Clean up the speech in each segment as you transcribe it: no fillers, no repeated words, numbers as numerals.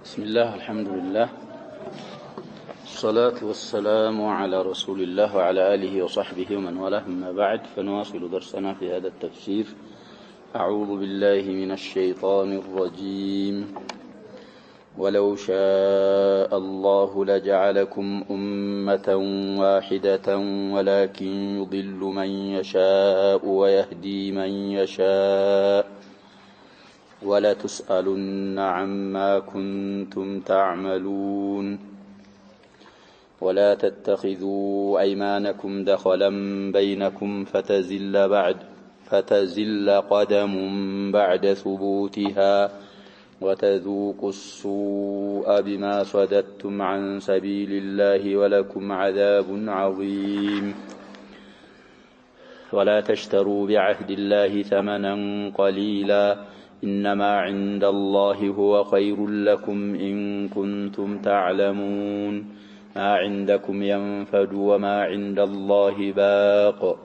بسم الله الحمد لله الصلاة والسلام على رسول الله وعلى آله وصحبه ومن والاه أما بعد فنواصل درسنا في هذا التفسير. أعوذ بالله من الشيطان الرجيم. ولو شاء الله لجعلكم أمة واحدة ولكن يضل من يشاء ويهدي من يشاء ولتسألن عما كنتم تعملون. ولا تتخذوا أيمانكم دخلا بينكم فتزل قدم بعد ثبوتها وتذوقوا السوء بما صددتم عن سبيل الله ولكم عذاب عظيم. ولا تشتروا بعهد الله ثمنا قليلا إنما عند الله هو خير لكم إن كنتم تعلمون. ما عندكم ينفد وما عند الله باق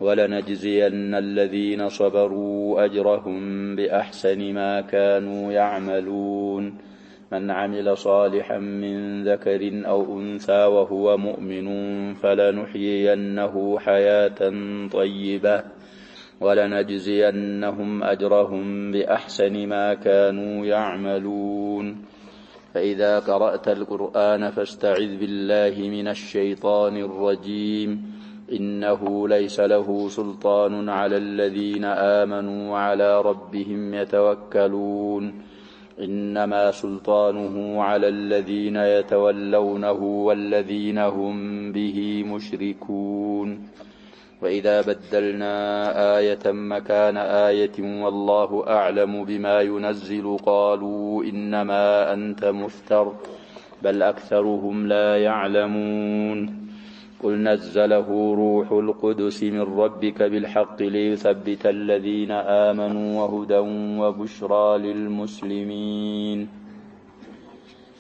ولنجزين الذين صبروا أجرهم بأحسن ما كانوا يعملون. من عمل صالحا من ذكر أو أنثى وهو مؤمن فلنحيينه حياة طيبة ولنجزينهم أجرهم بأحسن ما كانوا يعملون. فإذا قرأت القرآن فاستعذ بالله من الشيطان الرجيم إنه ليس له سلطان على الذين آمنوا وعلى ربهم يتوكلون. إنما سلطانه على الذين يتولونه والذين هم به مشركون. وإذا بدلنا آية مكان آية والله أعلم بما ينزل قالوا إنما أنت مفتر بل أكثرهم لا يعلمون. قل نزله روح القدس من ربك بالحق ليثبت الذين آمنوا وهدى وبشرى للمسلمين.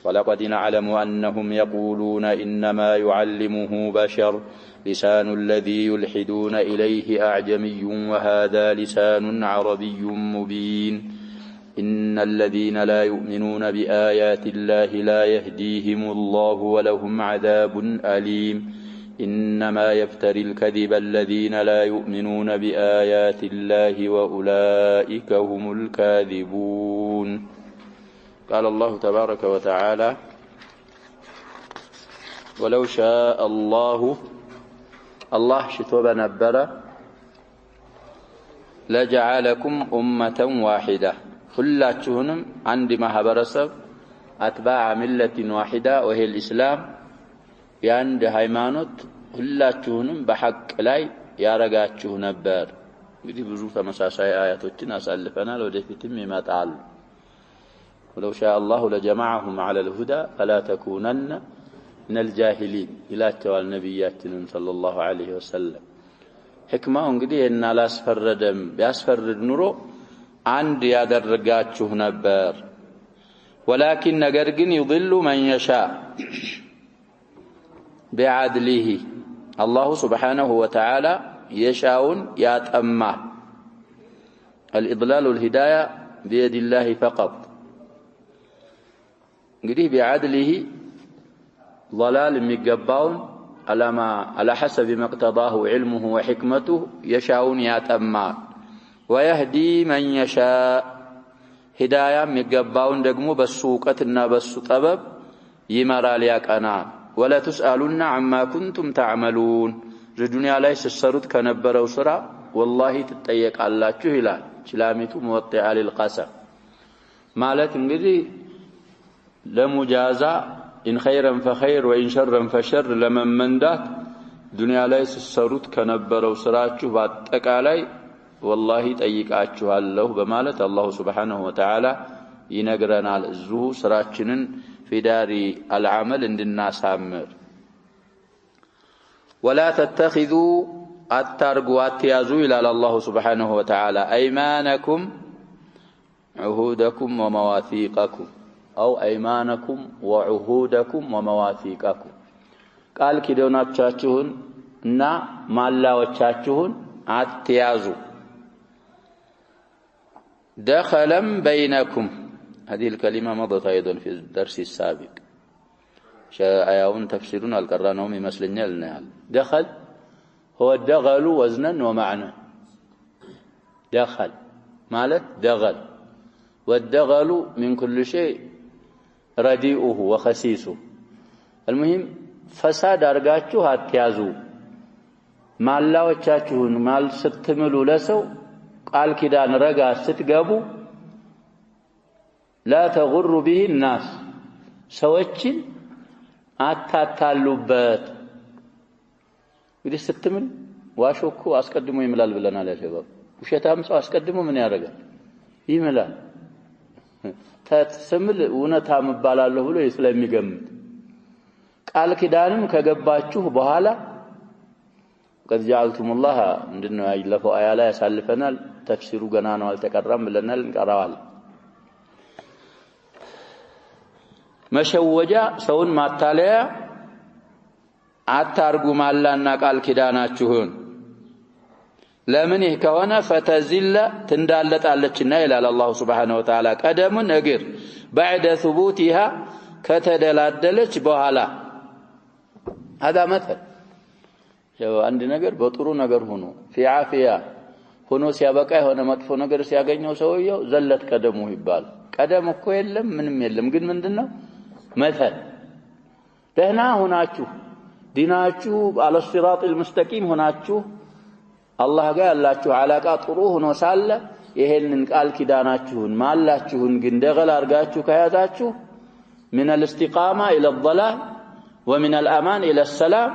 ولقد نعلم أنهم يقولون إنما يعلمه بشر لسان الذي يلحدون إليه أعجمي وهذا لسان عربي مبين. إن الذين لا يؤمنون بآيات الله لا يهديهم الله ولهم عذاب أليم. إنما يفتري الكذب الذين لا يؤمنون بآيات الله وأولئك هم الكاذبون. قال الله تبارك وتعالى ولو شاء الله شتوب نبرة لجعلكم أمة واحدة كلاتهم عند مهبرسب أتباع ملة واحدة وهي الإسلام ياند هيمانوت كلاتهم بحق لاي يارغاتشو نبر. እንግዲህ ብዙ ተመሳሳይ አያቶችን አሳልፈናል ወደፊትም ይመጣሉ። ولو شاء الله لجمعهم على الهدى فلا تكونن من الجاهلين ይላቸዋል ነብያችን ሰለላሁ ዐለይሂ ወሰለም። ህክማው እንግዲህ እና ላስፈረደም ቢያስፈርድ ኑሮ አንድ ያደርጋችሁ ነበር። ولكن ነገር ግን يضل من يشاء بعدله الله سبحانه وتعالى يشاءون ياتما. الإضلال والهداية بيد الله فقط. እንግዲህ بعدله ضلال የሚገባውን على حسب ما اقتضاه علمه وحكمته يشاءون ياتما. ويهدي من يشاء هداية የሚገባውን ደግሞ በሱ ዕውቀትና በሱ ጥበብ ይመራል ያቀናል። ولا تسألون عما كنتم تعملون الدنيا ላይ ሲሰሩት ከነበረው ስራ والله ትጠየቃላችሁ ይላል። ችላሚቱ موطئ للقسم ማለት እንግዲህ ለሙጃዛ إن خيرا فخير وإن شرا فشر لمن مندات دنيا ላይ ሲሰሩት ከነበረው ስራችሁ በአጠቃላይ والله ጠይቃችኋለሁ በማለት አላህ Subhanahu Wa Ta'ala ይነግረናል። እዚሁ ስራችንን في دار العمل እንድናሳምር። ولا تتخذوا أترقوا أتيازوا إلى الله سبحانه وتعالى أيمانكم عهودكم ومواثيقكم أو أيمانكم وعهودكم ومواثيقكم قال كدوناتشاچሁን እና ማላዎቻችሁን አትያዙ دخلا بينكم هذه الكلمة مضت أيضا في الدرس السابق آيون تفسيرنا القرآنهم يمثلنا لنا دخل هو الدغل وزنا ومعنى دخل مالت دغل والدغل من كل شيء رديئه وخسيسه المهم فساد أرجعته هتيازو مال لا وجهتهن مال ستملوا لسو قال كده نرجع ستجابو لا تغر به الناس سوتشين አታታሉበት እንግዲህ ስትምል ዋሾኩ አስቀድሞ ይምላል ብለናል ያ ሸባብ ውሸታም ሰው አስቀድሞ ምን ያደርጋል ይምላል ተስምል እውነታ መባላለሁ ብሎ ስለሚገምት ቃል ኪዳንም ከገባችሁ በኋላ قد جعلتم الله ምንድነው ያለፈው አያ ላይ ያሳልፈናል ተፍሲሩ ገና ነው አልተቀራም ብለናል እንቀራዋል መሸወጃ ሰውን ማታለያ አታርጉ ማላና ቃል ኪዳናችሁን ለምን ይህ ከሆነ ፈተዚለ ትንዳለጣለችና ይላል አላህ Subhanahu Wa Ta'ala ቀደሙን እግር بعد ثبوتها ከተደላደለች በኋላ هذا مثل ያው አንድ ነገር በጥሩ ነገር ሆኖ في عافيه ሆኖ ሲያበቃ የሆነ መጥፎ ነገር ሲያገኘው ሰውየው ዘለት ቀደሙ ይባል ቀደም እኮ የለም ምንም የለም ግን ምንድነው مثل ደህና ሆናችሁ ዲናችሁ على الصراط المستقيم ሆናችሁ አላህ ጋር ያላችሁ አላቃ ጥሩ ሆኖ ሳለ ይሄንን ቃል ኪዳናችሁን ማላችሁን ግን ደገል አርጋችሁ ከያዛችሁ من الاستقامه الى الضلال ومن الامان الى السلام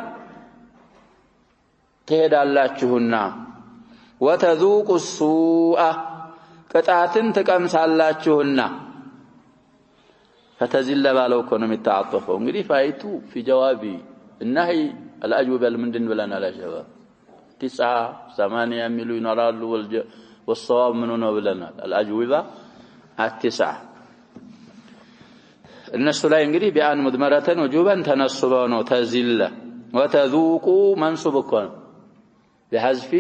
ትሄዳላችሁና وتذوقوا السوء ቅጣትን ትቀምሳላችሁና فتزل بالو كونم يتعاطفوا እንግዲህ فايتو في جوابي النهي الاجوبه المندن بلنا لا شباب 9 8 يميلو ينرالو والصواب منو ነው ብለናል الاجوبه 9 الناس ላይ እንግዲህ ቢአን مدمرتن وجوبا تنصبوا ነው تزل وتذوقوا منصب كون بحذف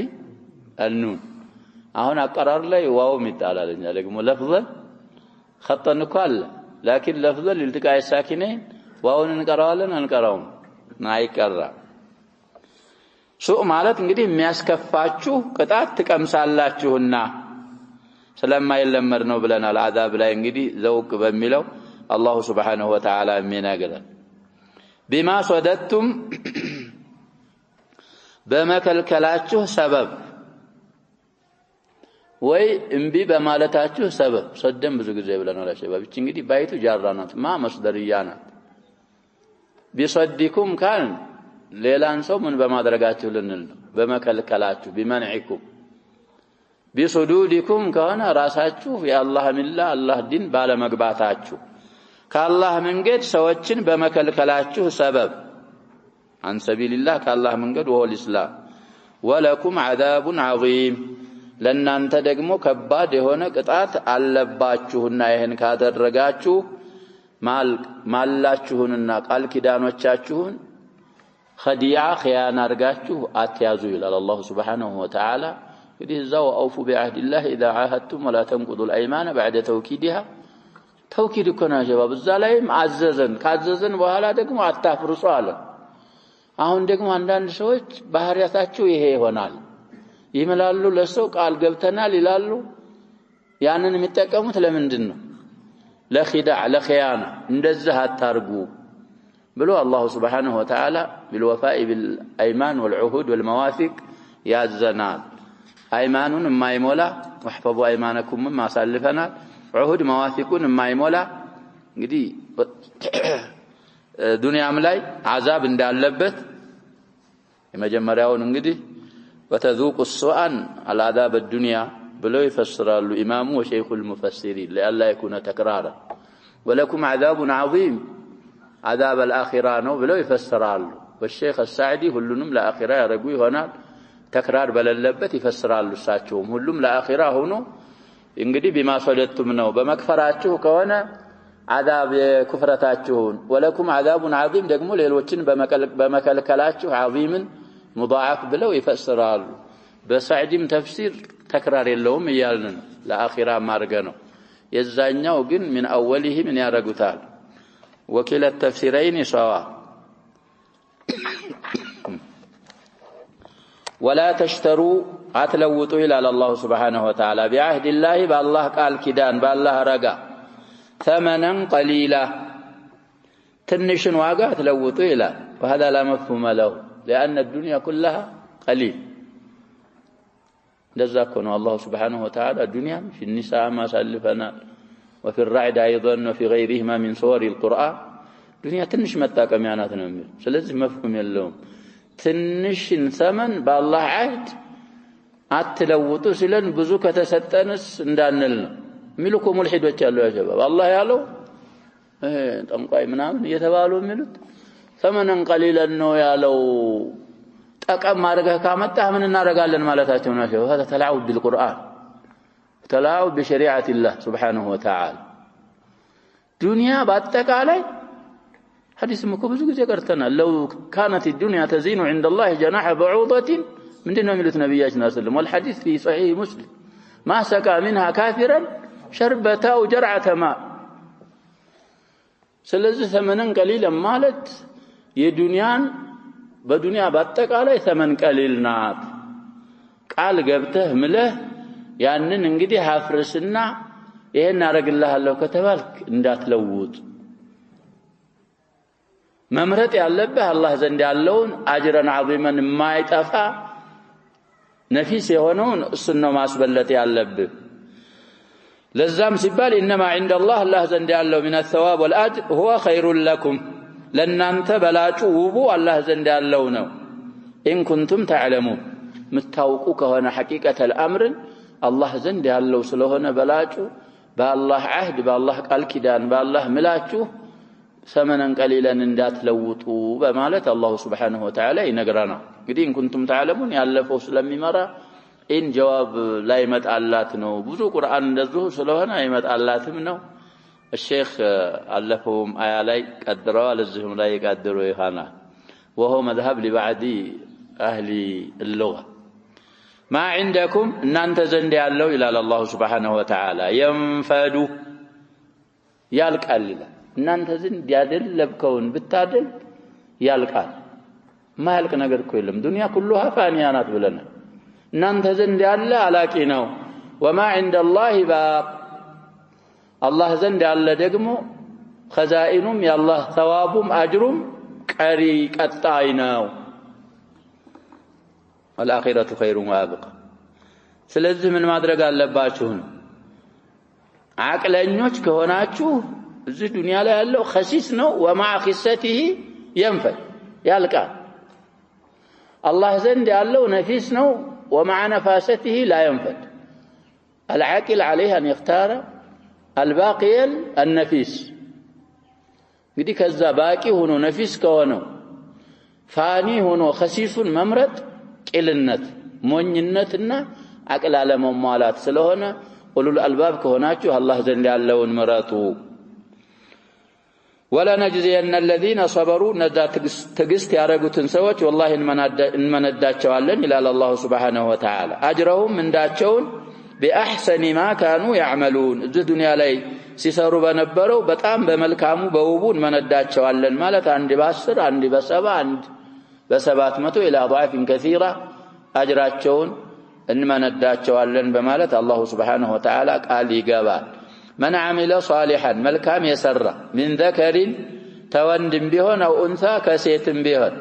النون አሁን አቀራር ላይ ዋው ይጣላልኛ ደግሞ لفظا خطن قال لكن لفظا لالتقاء الساكنين واون እንቀራዋለን አንቀራውም አይቀራ ሱእ ማለት እንግዲህ የሚያስከፋችሁ ቅጣት ትቀምሳላችሁና ስለማይለመድ ነው ብለናል አዛብ ላይ እንግዲህ ዘውቅ በሚለው አላህ Subhanahu Wa Ta'ala የሚናገረን بما صددتم በመከልከላችሁ ሰበብ ወይ እምቢ በማለታችሁ ሰበብ ሰደም ብዙ ጊዜ ብለናል አሸባብ እቺ እንግዲህ ባይቱ ጃራናት ማ መስደርያናት ቢصدكم ካን ሌላን ሰው ምን በማድረጋችሁ ልንል ነው በመከልከላችሁ بمنعكم بصدودكم ካና ራሳችሁ የአላህ ሚላ አላህ ዲን ባለመግባታችሁ ከአላህ መንገድ ሰዎችን በመከልከላችሁ ሰበብ عن سبيل الله كالله መንገድ وهو الاسلام ولكم عذاب عظيم ለናንተ ደግሞ ከባድ የሆነ ቅጣት አለባችሁና ይሄን ካደረጋችሁ ማላችሁንና ቃል ኪዳኖቻችሁን خديعه خيانه አርጋችሁ አትያዙ ይላል አላህ Subhanahu Wa Ta'ala እንግዲህ እዛው አውፉ بعهد الله اذا عاهدتم ولا تنقضوا الايمان بعد توكيدها توكيد እኮ ነው ጀባብ እዛ ላይም አዘዘን ካዘዘን በኋላ ደግሞ አታፍርሱ አለ አሁን ደግሞ አንዳንድ ሰዎች ባህሪያታቸው ይሄ ይሆናል ይምላሉ ለሰው ቃል ገብተናል ይላሉ ያንን የሚጠቀሙት ለምንድን ነው ለኺዳዕ ለኺያና እንደዛ አታርጉ ብሎ አላህ Subhanahu Wa Ta'ala بالوفاء بالايمان والعهود والمواثيق ያዘናል አይማኑን የማይሞላ ወህፈዙ አይማነኩም ማሳልፈናል عهود مواثيقون የማይሞላ እንግዲህ ዱንያም ላይ عذاب እንዳለበት የመጀመሪያውን እንግዲህ وتذوق السوء العذاب الدنيا بلو يفسروا الامام وشيخ المفسرين لا يكون تكرارا ولكم عذاب عظيم عذاب الاخره ነው ብለው ይፈስራሉ والشيخ السعدي ሁሉንም ለአኺራ ያረጉ ይሆናል ተክራር በለለበት ይፈስራሉ እሳቸውም ሁሉም ለአኺራ ሆኖ እንግዲህ بما ነው በመክፈራችሁ ከሆነ عذاب የኩፍራታችሁን ولكم عذاب عظيم ደግሞ ሌሎችን በመከልከላችሁ عظيم مضاعف ብለው ይፈስራሉ በሳዕዲም ተፍሲር ተክራር የለውም ይያልን ለአኺራ ማርገ ነው የዛኛው ግን من أوله من ያረጉታል وكلا التفسيرين سواء ولا تشتروا أتلوطوا إلى الله سبحانه وتعالى بعهد الله بالله قال كدان بالله رقا ثمنا قليلا تنشن واقع أتلوطوا إلى وهذا لا مفهوم له لأن الدنيا كلها قليل جزاكم الله سبحانه وتعالى الدنيا في النساء ما سلفنا وفي الرعد أيضا وفي غيرهما من صور القرآن دنيا تنش متاكم يعنات نمير سلزي مفهوم اللوم تنشن ثمن بالله عهد أتلوطوا سلن بزوكة تستنس اندانلنا ملكم ملحد وچالو يا شباب الله يالو تنقاي منامن يتبالو ملت ثمنا قليلا نو يالو تقام مارغه كامطه من نارغالن مالتاچو ناشو هذا تلاعب بالقرآن تلاعب بشريعة الله سبحانه وتعالى دنيا باتقالي حديث مكو ብዙ ጊዜ ቀርተናል لو كانت الدنيا تزين عند الله جناح بعوضة ምንድነው የሚሉት ነብያችን ሰለላሁ والحديث في صحيح مسلم ما سقى منها كافرا شربة أو جرعة ماء ስለዚህ ثمنا قليلا ማለት የዱንያን በዱንያ በአጠቃላይ ثمن قليل ናት ቃል ገብተህ ምለህ ያንን እንግዲህ አፍርስና ይሄን አረግልሃለሁ ከተባልክ እንዳትለውጥ መምረጥ ያለብህ አላህ ዘንድ ያለውን አጅረን عظيما ማይጠፋ ነፊስ የሆነውን እሱን ነው ማስበለጥ ያለብህ ለዛም ሲባል انما عند الله الله ዘንድ ያለው من الثواب والاجر هو خير لكم ለናንተ በላጩ ውቡ አላህ ዘንድ ያለው ነው ان كنتم تعلمون ምታውቁ ከሆነ حقيقة الامر الله ዘንድ ያለው ስለሆነ በላጩ በአላህ عهد በአላህ ቃል ኪዳን በአላህ ምላችሁ ثمنا قليلا እንዳትለውጡ በማለት አላህ Subhanahu Wa Ta'ala ይነግራናል እንግዲህ ان كنتم تعلمون ያለፈው ስለሚመራ ان جواب ላይ መጣላት ነው ብዙ ቁርአን እንደዚሁ ስለሆነ አይመጣላትም ነው الشيخ አለፈውም አያ ላይ ቀድረው ለዚህም ላይ ይቀድሩ ይሆናል وهو مذهب لبعض اهل اللغة ما عندكم እናንተ ዘንድ ያለው ይላል አላህ Subhanahu Wa Ta'ala ينفد ያልቃል እናንተ ዘንድ ያደለብከውን ብታደል ያልቃል ማያልቅ ነገር እኮ የለም ዱንያ ኩሉሃ ፋኒያ ናት ብለናል እናንተ ዘንድ ያለ አላቂ ነው وما عند الله باق الله ዘንድ ያለ ደግሞ خزائنም ያላህ ثوابም አጅሩም ቀሪ ቀጣይ ነው والآخرة خير وابقى ስለዚህ ምን ማድረግ አለባችሁ አቅለኞች ከሆናችሁ እዚህ ዱንያ ላይ ያለው خسيس ነው ومع خسته ينفد ያልቃል الله ዘንድ ያለው ነፊስ ነው ومع نفاسته لا ينفد العاقل عليه أن يختار الباقي النفيس እንግዲህ ከዛ ባቂ ሆኖ ነፊስ ከሆነው ፋኒ ሆኖ خسيسን መምረጥ ቅልነት ሞኝነትና አቅል አለመሟላት ስለሆነ ኡሉል አልባብ ከሆናችሁ አላህ ዘንድ ያለውን ምረጡ ولا نجزين الذين صبروا نذا تغست ያረጉትን ሰዎች والله እንመነዳቸዋለን ይላል አላህ Subhanahu Wa Ta'ala اجرهم እንዳቸውን باحسن ما كانوا يعملون እዚህ ዱንያ ላይ ሲሰሩ በነበረው በጣም በመልካሙ በውቡ እንመነዳቸዋለን ማለት አንድ በ10 አንድ በ7 አንድ በ700 الى اضعاف كثيره اجراቸውን እንመነዳቸዋለን በማለት አላህ Subhanahu Wa Ta'ala ቃል ይገባል من عمل صالحا ملكام يسر من ذكر توندم بهن أو أنثى كسيتم بهن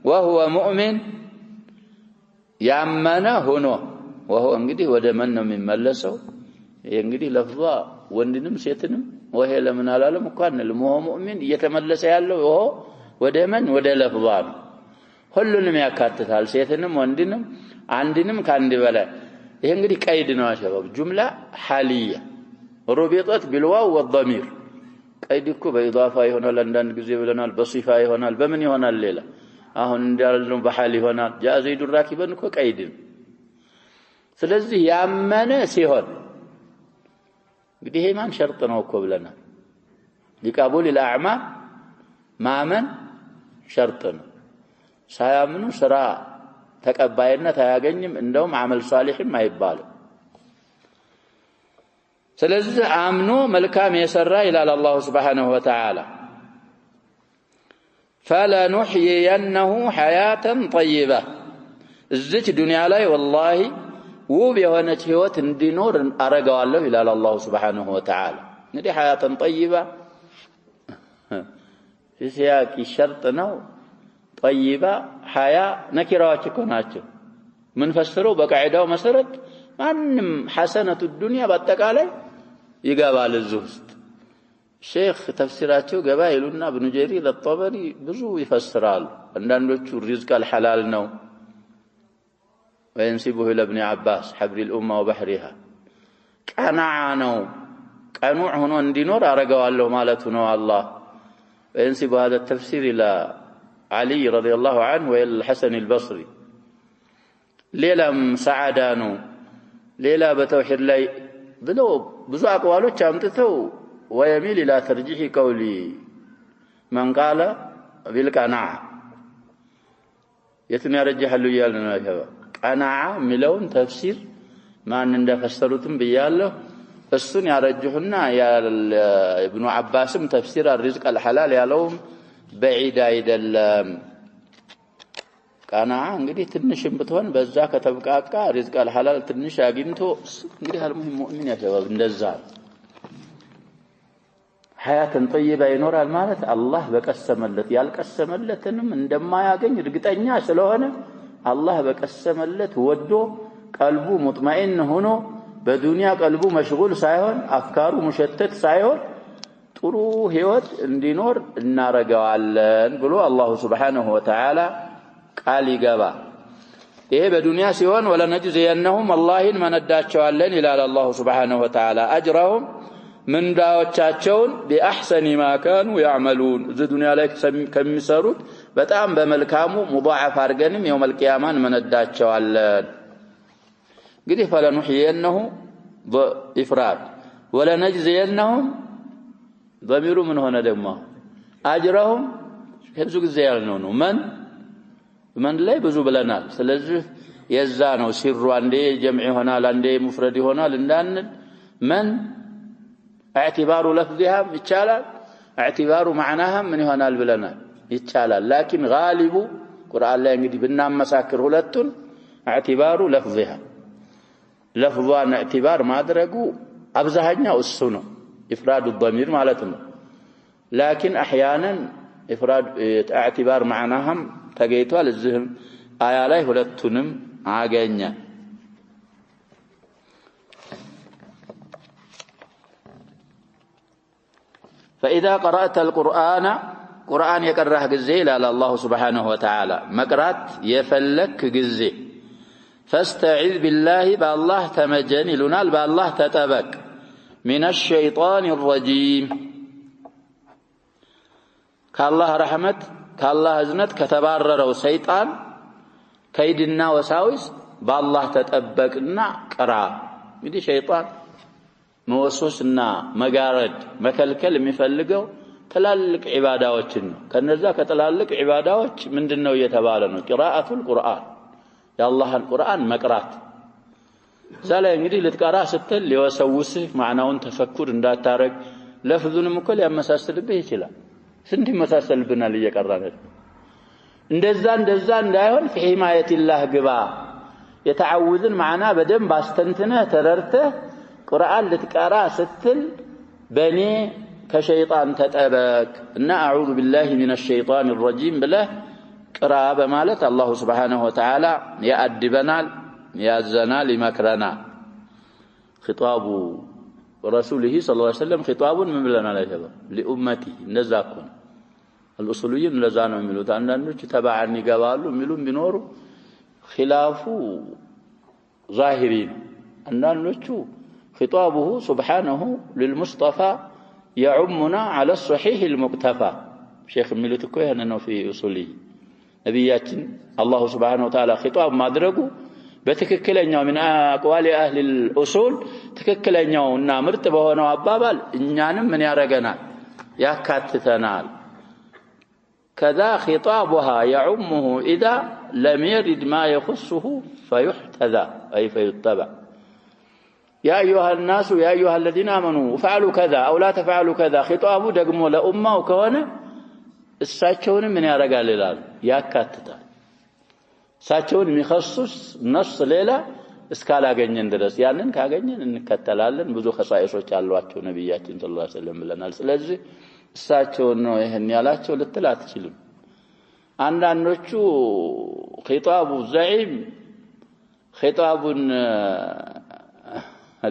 وهو مؤمن يعمنا هنا وهو انقدي ودمن من ملسه ينقدي لفظا وندنم سيتنم وهي لمن العالم كان المو مؤمن يتملس ያለው وهو ودمن ودلفظا ሁሉንም ያካትታል ሴትንም ወንድንም አንድንም ካንድ በላይ ይሄ እንግዲህ ቀይድ ነው አሸባብ ጁምላ ሐሊያ ربطت بالواو والضمير قيدكو باضافه يሆናል አንዳንድ ጊዜ ብለናል በሲፋ ይሆናል በምን ይሆናል ሌላ አሁን እንዳልነው በሐል ይሆናል ጃ ዘይዱ ራኪበን እኮ ቀይድ ስለዚህ ያመነ ሲሆን እንግዲህ ኢማን ሸርጥ ነው እኮ ብለናል لقبول الاعمال ማመን ሸርጥ ነው ሳያምኑ ስራ ተቀባይነት አያገኝም እንደውም አመል ሷሊህም አይባልም ስለዚህ አምኖ መልካም የሰራ ይላል አላህ Subhanahu Wa Ta'ala فلنحيينه حياة طيبة እዚች ዱንያ ላይ ወላሂ ውብ የሆነች ህይወት እንዲኖር አረጋዋለሁ ይላል አላህ Subhanahu Wa Ta'ala እንግዲህ حياة طيبة ሲያቂ ሸርጥ ነው طيبة حياة ነኪራዎች እኮ ናቸው ምን ፈስረው በቃዒዳው መሰረት ማንም ሐሰነቱ ዱንያ በአጠቃላይ ይገባል እዚህ ውስጥ ሼክ ተፍሲራቸው ገባ ይሉና ኢብኑ ጀሪር አልጠበሪ ብዙ ይፈስራሉ አንዳንዶቹ ሪዝቅ አልሐላል ነው وينسبه الى ابن عباس حبر الامه وبحرها قناع ነው قنوع ሆኖ እንዲኖር አረጋዋለሁ ማለቱ ነው አላህ وينسب هذا التفسير الى علي رضي الله عنه والى الحسن البصري ሌላም ሰዓዳ ነው ሌላ በተውሂድ ላይ ብለው ብዙ አቋሎች አምጥተው ويميل الى ترجيح قول من قال بالقناعه የትም ያረጃሉ ይያልና ነው ቀናዓ ሚለውን ተፍሲር ማን እንደፈሰሩትም በያለሁ እሱን ያረጅሁና ያ ኢብኑ አባስም ተፍሲር الرزق الحلال ያለውም بعيد አይደለም ቀናዓ እንግዲህ ትንሽም ብትሆን በዛ ከተብቃቃ ሪዝቅ الحلال ትንሽ አግኝቶ እንግዲህ አልሙሂም ሙእሚን ያሸባብ እንደዛ حياة طيبة ይኖራል ማለት አላህ በቀሰመለት ያልቀሰመለትንም እንደማያገኝ እርግጠኛ ስለሆነ አላህ በቀሰመለት ወዶ ቀልቡ ሙጥመኢን ሆኖ በዱንያ ቀልቡ መሽጉል ሳይሆን አፍካሩ ሙሸተት ሳይሆን ጥሩ ህይወት እንዲኖር እናረጋዋለን ብሎ አላህ Subhanahu Wa Ta'ala ቃል ይገባ ይሄ በዱንያ ሲሆን ወለነጅዘየነሁም አላህን መነዳቸዋለን ይላል አላህ Subhanahu Wa Ta'ala አጅራሁም ምንዳዎቻቸውን بأحسن ما كانوا يعملون ዱንያ ላይ ከሚሰሩት በጣም በመልካሙ ሙضاعف አርገንም يوم القيامة መነዳቸዋለን እንግዲህ فلنحيينه بإفراد ولنجزينهم ضمير من هنا ደግሞ አጅራሁም ብዙ ጊዜ ያልነው ነው من ላይ ብዙ ብለናል ስለዚህ የዛ ነው ሲሩ አንዴ ጀምዕ ይሆናል አንዴ ሙፍረድ ይሆናል እንዳንል من اعتبار لفظها ይቻላል اعتبار معناها من ይሆናል ብለናል ይቻላል لكن غالب ቁርአን ላይ እንግዲህ ብናመሳክር ሁለቱን اعتبار لفظها لفظዋን اعتبار ማድረጉ አብዛኛው እሱ ነው افراد الضمير ማለት ነው لكن احيانا افراد اعتبار معناها ተገይቷል እዚህም አያ ላይ ሁለቱንም አገኘ فإذا قرأت القرآن قرآن يقرأه جزء إلى الله سبحانه وتعالى مقرات يفلك جزء فاستعذ بالله بالله تمجن لنال بالله تتبك من الشيطان الرجيم كالله رحمت كالله أزنت كتبارر وسيطان كيدنا وساوس بالله تتبكنا قرأ بدي شيطان መወስወስና መጋረድ መከልከል የሚፈልገው ተላልቅ ዒባዳዎችን ነው ከነዛ ከተላልቅ ዒባዳዎች ምንድነው እየተባለ ነው ቂራአቱል ቁርአን የአላህን ቁርአን መቅራት ዛለ እንግዲህ ልትቀራ ስትል ሊወሰውስህ ማዕናውን ተፈኩር እንዳታረግ ለፍዙንም እኮ ሊያመሳስልብህ ይችላል ስንት ይመሳሰልብናል እየቀራን እንደዛ እንዳይሆን في حماية الله ግባ የተዓውዝን ማዕና በደንብ አስተንትነህ ተረርተህ ቁርአን ልትቀራ ስትል በኔ ከሸይጣን ተጠበቅ እና አዑዙ ቢላሂ ሚነ ሸይጣን الرجيم ብለህ ቅራ በማለት አላህ Subhanahu Wa Ta'ala ያአድበናል ያዘናል ይመክረናል ኺጣቡ ረሱልህ ሰለላሁ ዐለይሂ ወሰለም ኺጣቡን ምን ብለናል አይተባ ለኡመቲ ነዛኩን الأصوليين ለዛ ነው የሚሉት አንዳንዶች ተባዓን ይገባሉ የሚሉም ቢኖሩ ኺላፉ ዛሂሪን አንዳንዶቹ خطابه سبحانه للمصطفى يعمنا على الصحيح المقتفى شيخ ميلوتكو هنا في اصوله نبياتنا الله سبحانه وتعالى خطاب ማድረጉ በትክክለኛው من اقوال اهل الاصول ትክክለኛውና ምርጥ በሆነው አባባል እኛንም ምን ያረጋናል ያካትተናል كذا خطابها يعمه اذا لم يرد ما يخصه فيحتذى اي فيتبع يا أيها الناس يا أيها الذين آمنوا فعلوا كذا أو لا تفعلوا كذا خطابه دقمو لأمة وكونه الساتشون من يرجع للال يا كاتتا ساتشون مخصص نص ليلة اسكالا جنين درس يعني كاجنين نكتلالن بزو خصائصوች ያሏቸው ነብያችን ሰለላሁ ዐለይሂ ወሰለም ብለናል ስለዚህ እሳቸው ነው ይሄን ያላቸው ልትላት አትችልም አንዳንዶቹ ኺጣቡ ዘዒም ኺጣቡን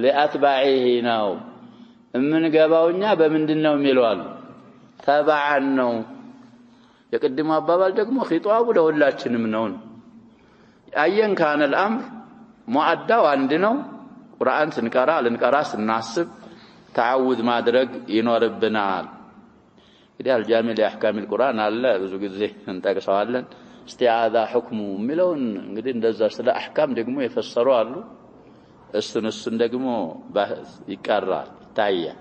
ለአትባዒሂ ነው እምንገባውኛ በምንድነው የሚለዋል ተባዓን ነው የቅድሙ አባባል ደግሞ ኺጣቡ ለሁላችንም ነው አየን ካነ الامر ሙአዳው አንድ ነው ቁርአን ስንቀራ ልንቀራ ስናስብ ተዓውድ ማድረግ ይኖርብናል إذا الجامع لأحكام القرآن على بزوجي انتقصوا استعاذة حكمه ملون قدين دزا سلا أحكام دقمو يفسروا له السن دقمو بحث يكرر تايا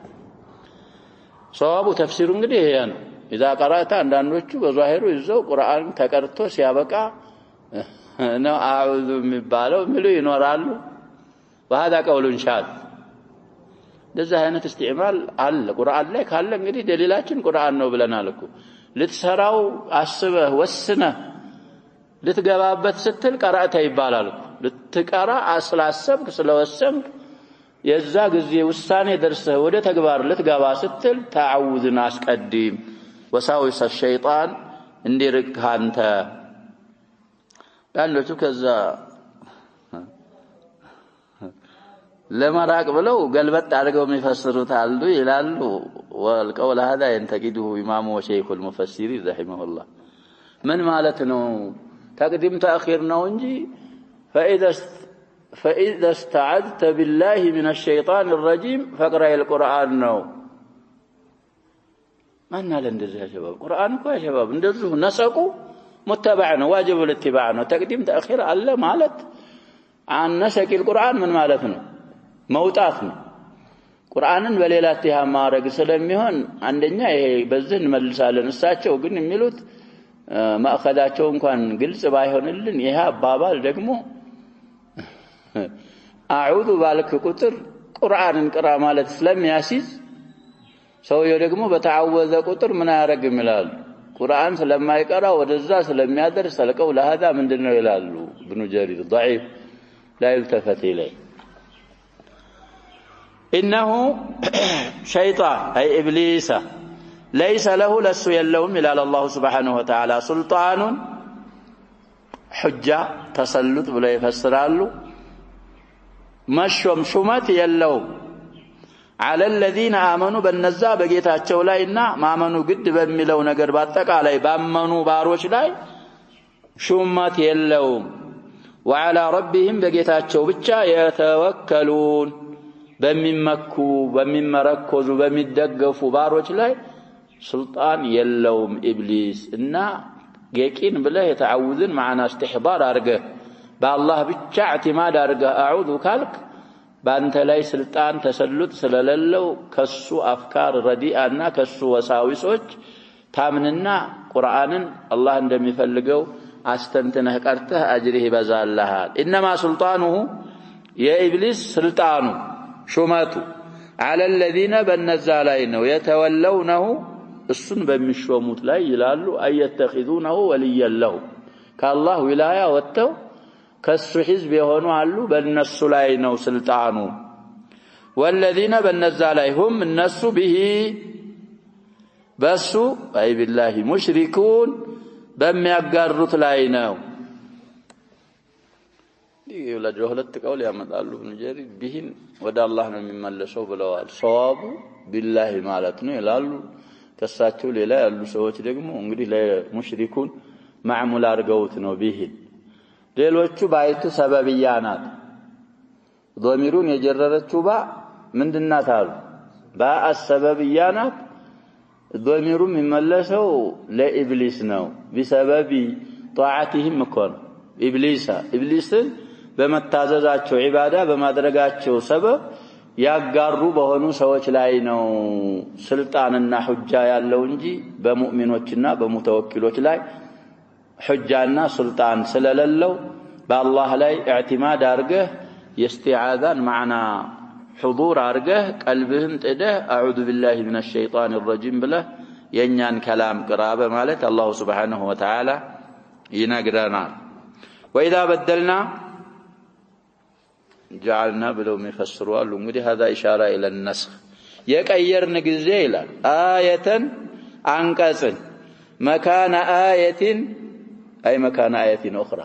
صواب تفسير قديه يعني إذا قرأت عندنا نوتشو بظاهره يزو قرآن تكرتو سيابكا نو أعوذ من بالو ملو ينورالو وهذا قول شاذ دزا هنا استعمال على القرآن لك هلا انغدي دليلاتين قرآن ነው ብለናል እኮ ልትሰራው አስበህ ወስነህ ልትገባበት ስትል ቀራእታ ይባላል ልትቀራ አስላሰብክ ስለወሰንክ የዛ ጊዜ ውሳኔ ደርሰህ ወደ ተግባር ልትገባ ስትል ተዓውዝን አስቀድም ወሳዊስ الشيطان እንዲርቅ አንተ ያንሎቹ ከዛ لما راق بلو قلبت አድርገው የሚፈስሩት አሉ ይላሉ والقول هذا ينتقده امام وشيخ المفسرين رحمه الله من ማለት ነው تقديم تاخير ነው እንጂ فاذا استعذت بالله من الشيطان الرجيم فاقرأ القرآن ነው ማን አለ እንደዚህ يا شباب ቁርአን እኮ يا شباب እንደዚህ ነሰቁ متبع ነው واجب الاتباع ነው تقديم تاخير አለ ማለት عن نسق القرآن من ማለት ነው መውጣት ነው ቁርአንን በሌላ ኢትሃም ማድረግ ስለሚሆን አንደኛ ይሄ በዚህ እንመልሳለን እሳቸው ግን የሚሉት ማእኸዳቸው እንኳን ግልጽ ባይሆንልን ይሄ አባባል ደግሞ አዑዙ ባልክ ቁጥር ቁርአንን ቅራ ማለት ስለሚያሲዝ ሰውየው ደግሞ በተዓወዘ ቁጥር ምን ያረግም ይላል ቁርአን ስለማይቀራ ወደዛ ስለሚያደርስ ሰልቀው ለሃዳ ምንድነው ይላሉ ኢብኑ ጀሪር ضعيف لا يلتفت إليه إنه شيطان أي إبليس ليس له لسو يلوم إلى الله سبحانه وتعالى سلطان حجة تسلط بلا يفسرالو مشوم شمت يلوم على الذين آمنوا بالنزا بقيتاتشو لاينا ما آمنوا قد بملو نقر باتك علي بامنوا باروش لاي شمت يلوم وعلى ربهم بقيتاتشو بچا يتوكلون بممكوا بممركزوا بمدقفوا باروች ላይ سلطان يلوم ابليس እና يقين بالله يتعوذن معنا استحضار አርገህ بالله ብቻ اعتماد አርገህ اعوذ ካልክ ባንተ ላይ ስልጣን ተሰልጥ ስለሌለው ከሱ አፍካር ረዲአና ከሱ ወሳዊሶች ታምንና ቁርአንን አላህ እንደሚፈልገው አስተንተነህ ቀርተህ አጅሪህ ይበዛልሃል انما سلطانه يا ابليس سلطانه شماتو على الذين بنزا ላይ ነው يتولونه እሱን በሚሾሙት ላይ ይላሉ አየተخذونه وليا له ከአላህ ዊላያ ወጥተው ከሱ ህዝብ የሆኑ አሉ በእነሱ ላይ ነው ስልጣኑ والذين በነዛ ላይ هم الناس به በሱ አይ بالله مشركون በሚያጋሩት ላይ ነው ይወላጅ ሁለት ቀውል ያመጣሉ ንጀሪ ቢሂን ወደ አላህ ነው የሚመለሰው ብለዋል ሷቡ ቢላሂ ማለት ነው ይላሉ ተሳቸው ሌላ ያሉ ሰዎች ደግሞ እንግዲህ ለሙሽሪኩን ማዕሙል አርገውት ነው ቢሂን ሌሎቹ ባይቱ ሰበብያናት ዶሚሩን የጀረረችው ባ ምንድናት አሉ ባ አሰበብያናት ዶሚሩ የሚመለሰው ለኢብሊስ ነው بسبب طاعتهم مكن ኢብሊስን በመታዘዛቸው ዒባዳ በማድረጋቸው ሰበብ ያጋሩ በሆኑ ሰዎች ላይ ነው ስልጣንና ሁጃ ያለው እንጂ በሙእሚኖችና በሙተወኪሎች ላይ ሁጃና ስልጣን ስለሌለው በአላህ ላይ ኢዕቲማድ አርገህ የስቲዓዛን ማዕና حضور አርገህ ቀልብህን ጥደህ አዑዙ ቢላሂ ሚነሽ ሸይጣኒር ረጂም ብለህ የኛን ከላም ቅራ በማለት አላሁ ሱብሓነሁ ወተዓላ ይነግረናል። ወኢዛ በደልና ጀዐልና ብለው የሚፈስሩ አሉ። እንግዲህ هذا ኢሻራ ኢለ النسخ የቀየርን ጊዜ ይላል አየተን አንቀጽን መካነ አየትን አይ መካነ አየትን ኡኽራ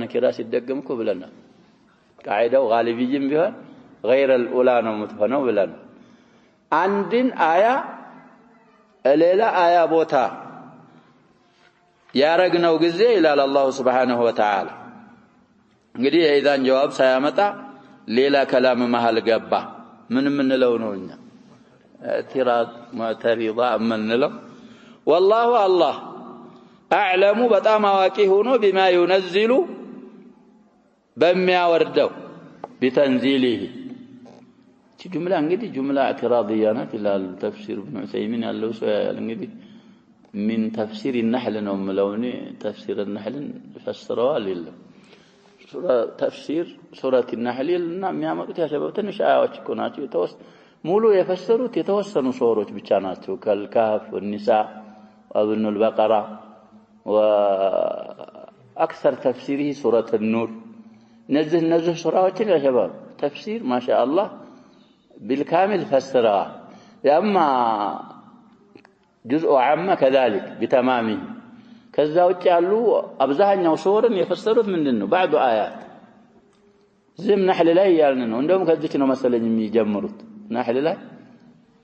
ነኪራ ሲደገምኩ ብለናል። ቃዒዳው ጋሊብይም ቢሆን غير الاولى ነው የምትሆነው ብለን አንድን አያ ሌላ አያ ቦታ ያረግነው ጊዜ ይላል አላሁ ሱብሓነሁ ወተዓላ። እንግዲህ የኢዛን ጀዋብ ሳያመጣ ሌላ ከላም መሃል ገባ። ምን ምንለው ነው እኛ ኢዕቲራድ ሙዕተሪዳ ምንለው والله الله اعلم በጣም አዋቂ ሆኖ بما ينزل በሚያወርደው بتنزيله جملة እንግዲህ جملة اعتراضية ናት ይላል ተፍሲር ኢብኑ ዑሰይሚን ያለው ሰው እንግዲህ من تفسير النحل ነው ምለውኒ تفسير النحل ፈስረዋል ይላል ተፍሲር ሱረት النحل እና የሚያመጡት ያሰበው ትንሽ አያዎች እኮ ናቸው ሙሉ የፈሰሩት የተወሰኑ ሱሮች ብቻ ናቸው ከልካፍ والنساء وابن البقرة واكثر تفسيره سورة النور نزه سوراዎችን ያሰባል تفسير ما شاء الله بالكامل فسرها اما جزء عامه كذلك بتمامه ከዛ ውጭ ያሉ አብዛኛው ሱረን የፈሰሩት ምንድነው بعض آيات ዝም ነህል ላይ ያልን ነው እንደውም ከዚህ ነው መሰለኝ የሚጀምሩት ነህል ላይ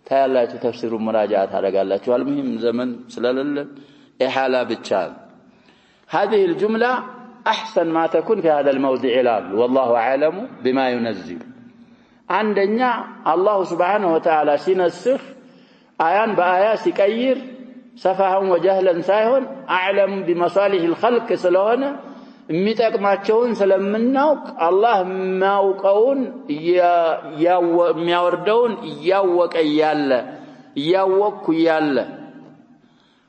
ታያላችሁ ተፍሲሩ መራጃት አደረጋላችሁ አልሙሂም ዘመን ስለሌለ ኢሃላ ብቻ هذه الجملة احسن ما تكون في هذا الموضع الان والله اعلم بما ينزل አንደኛ አላሁ ሱብሓነሁ ወተዓላ ሲነስኽ አያን በአያ ሲቀይር ሰፋሃን ወጀህለን ሳይሆን አዕለም بمصالح الخلق ስለሆነ የሚጠቅማቸውን ስለምናውቅ አላህ ማውቀውን የሚያወርደውን ያወቀ ያለ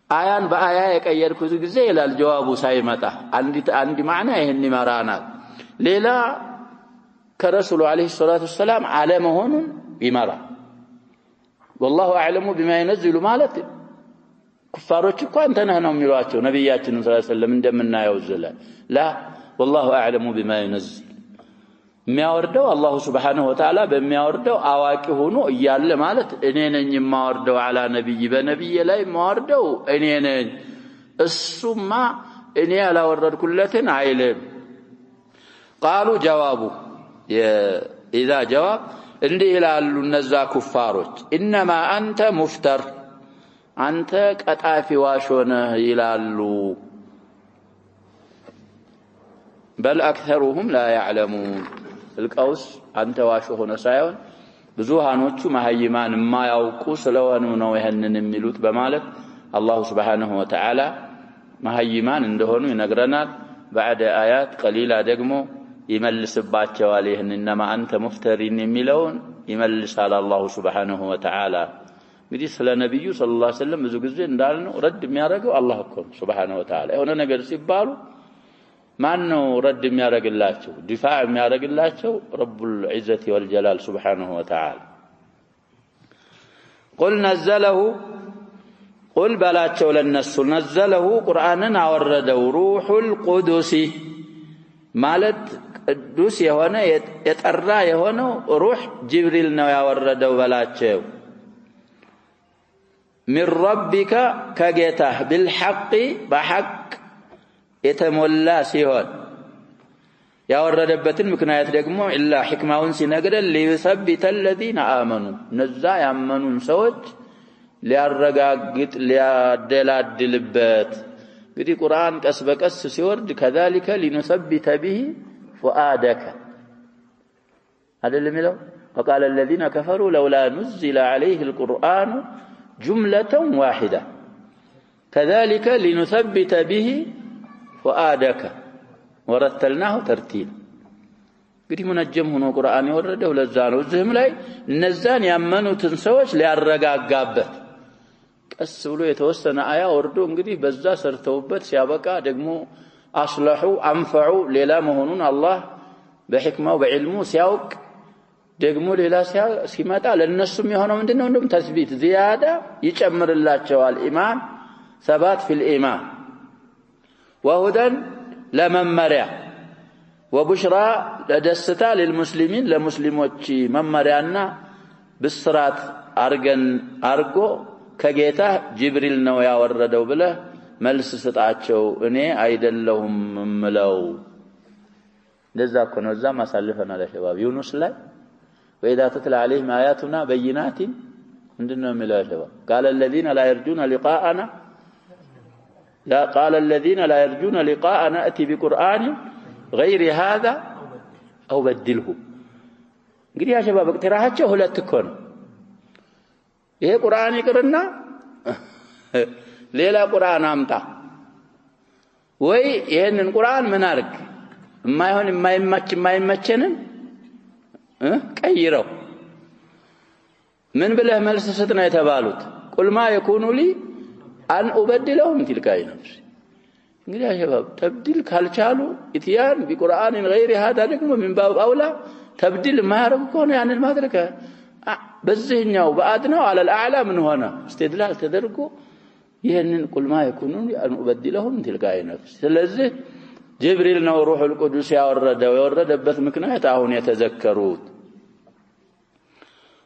አያን በአያ የቀየርኩት ጊዜ ይላል ጀዋቡ ሳይመጣ አንዲ ማዕና ይሄን ይመራናል። ሌላ ከረሱሉ አለይሂ ሰላቱ ወሰለም አለመሆኑን ይመራ والله اعلم بما ينزل ማለት ኩፋሮች እኮ አንተ ነህ ነው የሚሏቸው ነብያችን ሰለላሁ ዐለይሂ ወሰለም እንደምናየው ዘላል ላ والله اعلم بما ينزل የሚያወርደው አላሁ ሱብሓነሁ ወተዓላ በሚያወርደው አዋቂ ሆኖ እያለ ማለት እኔ ነኝ የማወርደው አላ ነብይ በነብይ ላይ የማወርደው እኔ ነኝ እሱማ እኔ ያላወረድኩለትን አይልም። قالوا جوابه اذا جواب እንዲህ ይላሉ እነዛ ኩፋሮች انما انت مفتر አንተ ቀጣፊ ዋሽ ሆነህ ይላሉ بل اكثرهم لا يعلمون القوس አንተ ዋሽ ሆነ ሳይሆን ብዙሃኖቹ መሐይማን የማያውቁ ስለሆኑ ነው ይሄንን የሚሉት በማለት አላሁ ሱብሓነሁ ወተዓላ መሐይማን እንደሆኑ ይነግረናል። بعد آيات قليلة ደግሞ ይመልስባቸዋል። ይሄንንማ አንተ ሙፍተሪን የሚለውን ይመልሳል አላሁ ሱብሓነሁ ወተዓላ። እንግዲህ ስለ ነብዩ ሰለላሁ ዐለይሂ ወሰለም ብዙ ጊዜ እንዳልነው ረድ የሚያደርገው አላህ እኮ ሱብሓነሁ ወተዓላ የሆነ ነገር ሲባሉ ማን ነው ረድ የሚያደርግላቸው ዲፋዕ የሚያደርግላቸው ረቡል ዒዘቲ ወልጀላል ሱብሓነሁ ወተዓላ። قل نزله قل በላቸው ለነሱ ነዘለሁ ቁርአንን አወረደው ሩሑል ቁዱስ ማለት ቅዱስ የሆነ የጠራ የሆነው ሩህ ጅብሪል ነው ያወረደው በላቸው من ربك كجته بالحق بحق የተሞላ ሲሆን ያወረደበትን ምክንያት ደግሞ ኢላ ህክማውን ሲነግረን ليثبت الذين آمنوا ነዛ ያመኑን ሰዎች ሊያረጋግጥ ሊያደላድልበት እንግዲህ ቁርአን ቀስ በቀስ ሲወርድ كذلك لنثبت به فؤادك አይደለም ይለው وقال الذين كفروا لولا نزل عليه القرآن جملة واحدة كذلك لنثبت به فؤادك ورتلناه ترتيلا እንግዲህ ሙነጀም ሆኖ ቁርአን የወረደው ለዛ ነው እዚህም ላይ እነዛን ያመኑትን ሰዎች ሊያረጋጋበት ቀስ ብሎ የተወሰነ አያ ወርዶ እንግዲህ በዛ ሰርተውበት ሲያበቃ ደግሞ አስለሑ አንፈዑ ሌላ መሆኑን አላህ በሕክማው በዕልሙ ሲያውቅ ደግሞ ሌላ ሲመጣ ለነሱም የሆነው ምንድነው እንደም ተስቢት ዚያዳ ይጨምርላቸዋል ኢማን ثبات في الإيمان وهدى لممريا وبشرى لدستا للمسلمين لمسلموች መመሪያና ብስራት አርጎ ከጌታ ጅብሪል ነው ያወረደው ብለ መልስ ስጣቸው እኔ አይደለሁም ምለው ለዛ ነው እዛ ማሳልፈና ለሸባብ ዩኑስ ላይ وإذا تتلى عليهم آياتنا بينات عندنا ملا شباب قال الذين لا يرجون لقاءنا لا قال الذين لا يرجون لقاءنا أتي بقرآن غير هذا أو بدله እንግዲህ ያ شباب اقتراحቸው ሁለት እኮ ነው ይሄ ቁርአን ይቅርና ሌላ ቁርአን አምጣ ወይ ይሄንን ቁርአን ምን አርግ የማይሆን የማይመቸንን ቀይረው ምን ብለህ መልስ ስትና የተባሉት ቁል ማ የኩኑ ሊ አን ኡበድለው ምን ትልካይ ነፍስ እንግዲህ አሸባብ ተብዲል ካልቻሉ ኢትያን ቢቁርአን غير هذا ደግሞ من باب اولى ተብዲል ማያረግ ከሆነ ያንን ማድረግ በዚህኛው በአድናው على الاعلى ምን ሆነ استدلال ተደርጎ ይሄንን ቁል ማ የኩኑ ሊ አን ኡበድለው ምን ትልካይ ነፍስ ስለዚህ ጅብሪል ነው ሩሑል ቁዱስ ያወረደበት ምክንያት አሁን የተዘከሩት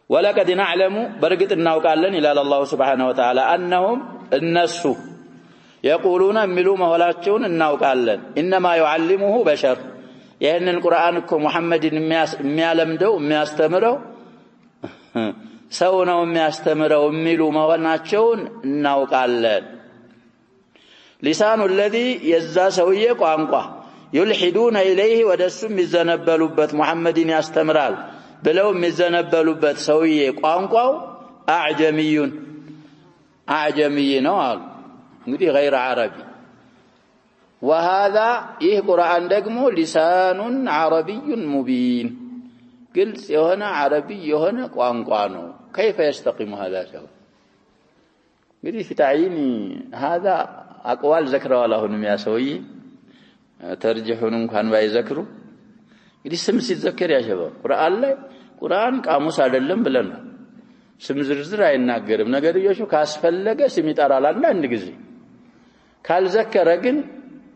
ወለቀድ ነዕለሙ በርግጥ እናውቃለን ይላል አላህ Subhanahu Wa Ta'ala انهم الناس يقولون ሚሉ መሆላቸውን እናውቃለን انما يعلمه بشر ይሄንን ቁርአን እኮ ሙሐመድን የሚያለምደው የሚያስተምረው ሰው ነው የሚያስተምረው ሚሉ መሆናቸውን እናውቃለን لسان الذي يزا سويه ቋንቋ يلحدون اليه ودسم يزنبلوበት محمدين ያስተምራል ብለው የሚዘነበሉበት ሰውዬ ቋንቋው አዕጀሚይ ነው አሉ እንግዲህ غير عربي وهذا ይህ ቁርአን ደግሞ لسان عربي مبين ግልጽ የሆነ عربي የሆነ ቋንቋ ነው كيف يستقيم هذا شباب እንግዲህ في تعيين هذا أقوال ذكروا لهم يا سوي ترجحون كان بايذكሩ እንግዲህ ስም ሲዘከር ያ شباب ቁርአን ቃሙስ አይደለም ብለን ስም ዝርዝር አይናገርም ነገርዮሹ ካስፈለገ ስም ይጠራል አንድ ጊዜ ካልዘከረ ግን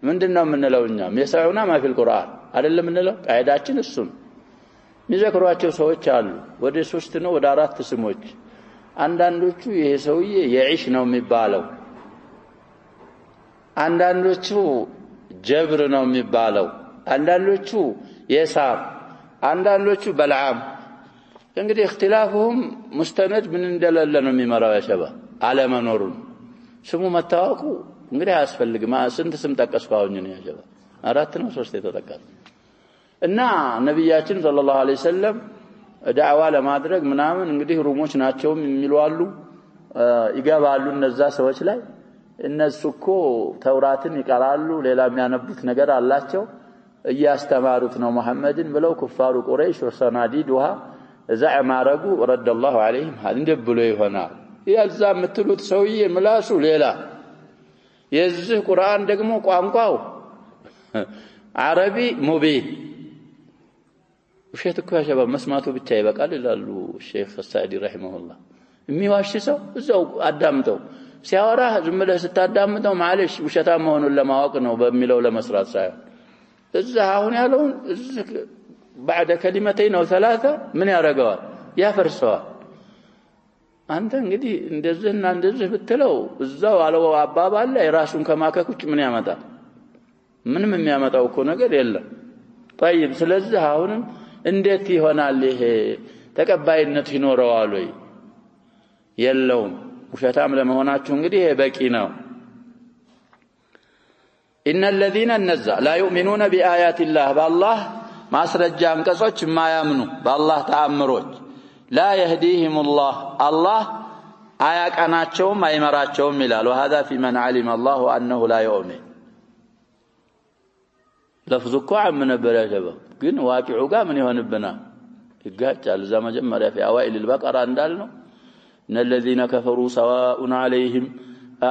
ምንድነው የምንለውኛ የሰውና ማፊል ቁርአን አይደለም እንለው ቃይዳችን እሱ ነው የሚዘክሯቸው ሰዎች አሉ ወደ 3 ነው ወደ 4 ስሞች አንዳንዶቹ ይሄ ሰውዬ የዒሽ ነው የሚባለው አንዳንዶቹ ጀብር ነው የሚባለው አንዳንዶቹ የሳር አንዳንዶቹ በልዓም እንግዲህ اختلافهم مستند ምን እንደሌለ ነው የሚመራው ያሸባ አለመኖሩን ስሙ መታወቁ እንግዲህ አያስፈልግም ስንት ስም ጠቀስኳውኝ ነው ያሸባ 4 ነው 3 የተጠቀሰ እና ነብያችን ሰለላሁ ዐለይሂ ወሰለም ዳዕዋ ለማድረግ ምናምን እንግዲህ ሩሞች ናቸው የሚሉ አሉ ይገባሉ እነዛ ሰዎች ላይ እነሱኮ ተውራትን ይቀራሉ ሌላ የሚያነቡት ነገር አላቸው እያስተማሩት ነው መሐመድን ብለው ኩፋሩ ቁረይሽ ወሰናዲዱሃ ዘዕማ አረጉ ረድ الله عليهم እንደብሎ ይሆናል ያልዛ የምትሉት ሰውዬ ምላሱ ሌላ የዚህ ቁርአን ደግሞ ቋንቋው አረቢ ሙቢን ውሸት እኮ ያሸባ መስማቱ ብቻ ይበቃል ይላሉ ሼክ ሳዲ ረሂመሁላህ የሚዋሽ ሰው እዛው አዳምጠው ሲያወራ ዝም ብለህ ስታዳምጠው ማለሽ ውሸታ መሆኑን ለማወቅ ነው በሚለው ለመስራት ሳይሆን እዛ አሁን ያለውን بعد كلمتين او ثلاثه ምን ያረጋዋል ያፈርሰዋል አንተ እንግዲህ እንደዚህና እንደዚህ ብትለው እዛው አለው አባባል ላይ ራሱን ከማከኩጭ ምን ያመጣል ምንም የሚያመጣው እኮ ነገር የለም طيب ስለዚህ አሁንም እንዴት ይሆናል ይሄ ተቀባይነት ይኖረዋል ወይ የለውም ውሸታም ለመሆናችሁ እንግዲህ ይሄ በቂ ነው ان الذين نزل لا يؤمنون بآيات الله بالله ማስረጃ አንቀጾች ማያምኑ በአላህ ተአምሮች لا يهديهم الله አያቀናቸውም አይመራቸውም ይላል وهذا في من علم الله انه لا يؤمن ለፍዙ ቋም ነበር ያጀበው ግን ዋቂዑ ጋር ምን ይሆንብና ይጋጫል እዛ መጀመሪያ في اوائل البقره እንዳልነው ان الذين كفروا سواء عليهم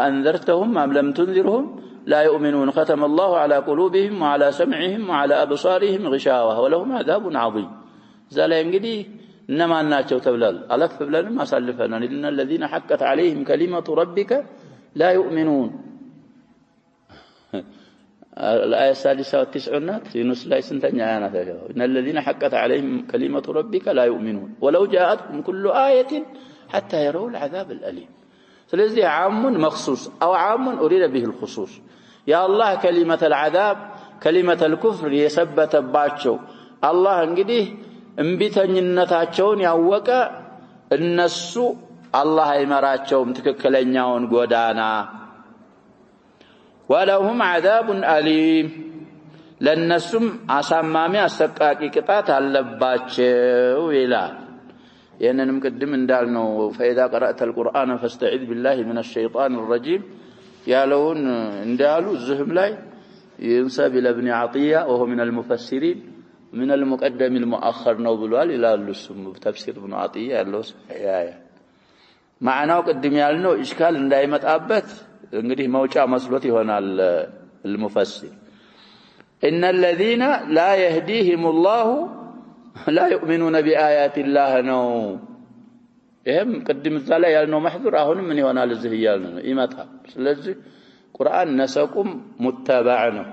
انذرتهم ام لم تنذرهم لا يؤمنون ختم الله على قلوبهم وعلى سمعهم وعلى أبصارهم غشاوة ولهم عذاب عظيم زال እንግዲህ إنما الناتشو تبلال ألف بلان ما سلفنا إن الذين حقت عليهم كلمة ربك لا يؤمنون الآية السادسة والتسعون يونس لا يسنتني آيانا إن الذين حقت عليهم كلمة ربك لا يؤمنون ولو جاءتهم كل آية حتى يروا العذاب الأليم فلذي عام مخصوص أو عام أريد به الخصوص يا الله كلمة العذاب كلمة الكفر يثبت باتشو الله انقديه እምቢተኝነታቸውን ያወቀ እነሱ አላህ አይመራቸውም ትክክለኛውን ጎዳና ወለሁም عذاب أليم ለነሱም አሳማሚ አሰቃቂ ቅጣት አለባቸው ይላል ይሄንንም ቅድም እንዳልነው فإذا قرأت القرآن فاستعذ بالله من الشيطان الرجيم ያለውን እንዳሉ ዝህም ላይ ينسب إلى ابن عطية وهو من المفسرين من المقدم المؤخر ነው ብሏል ይላሉ እሱም ተፍሲር ابن عطية ያለው አያ ማዕናው ቅድም ያልነው ኢሽካል እንዳይመጣበት እንግዲህ መውጫ መስሎት ይሆናል المفسر إن الذين لا يهديهم الله لا يؤمنون بآيات الله ነው ይሄም ቅድም እዛላ ያልነው محذور አሁንም ምን ይሆናል እዚህ ያልነው ይመጣል ስለዚህ ቁርአን ነሰቁም ሙተባዕ ነው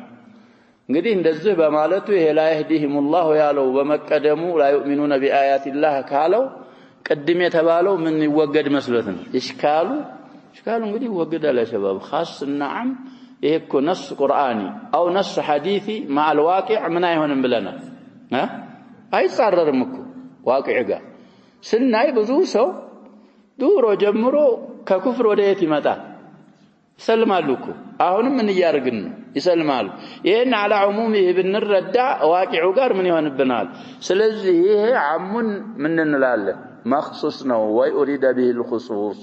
እንግዲህ እንደዚህ በማለቱ ይሄ لا يهديهم الله ያለው በመቀደሙ لا يؤمنون بآيات الله ካለው ቅድም የተባለው ምን ይወገድ መስሎት ነው ኢሽካሉ እንግዲህ ይወገዳል ለሸባብ خاص نعم ይሄ እኮ ነስ ቁርአኒ አው ነስ ሐዲሲ مع الواقع ምን አይሆንም ብለናል አይጻረርም እኮ ዋቂዕ ጋር ስናይ ብዙ ሰው ዱሮ ጀምሮ ከኩፍር ወደ የት ይመጣል ይሰልማሉ እኮ አሁንም ምን ያርግን ይሰልማሉ ይሄን على عمومه ብንረዳ ዋቂዑ ጋር ምን ይሆንብናል ስለዚህ ይሄ አሙን ምን እንላለን مخصوص ነው ወይ اريد به الخصوص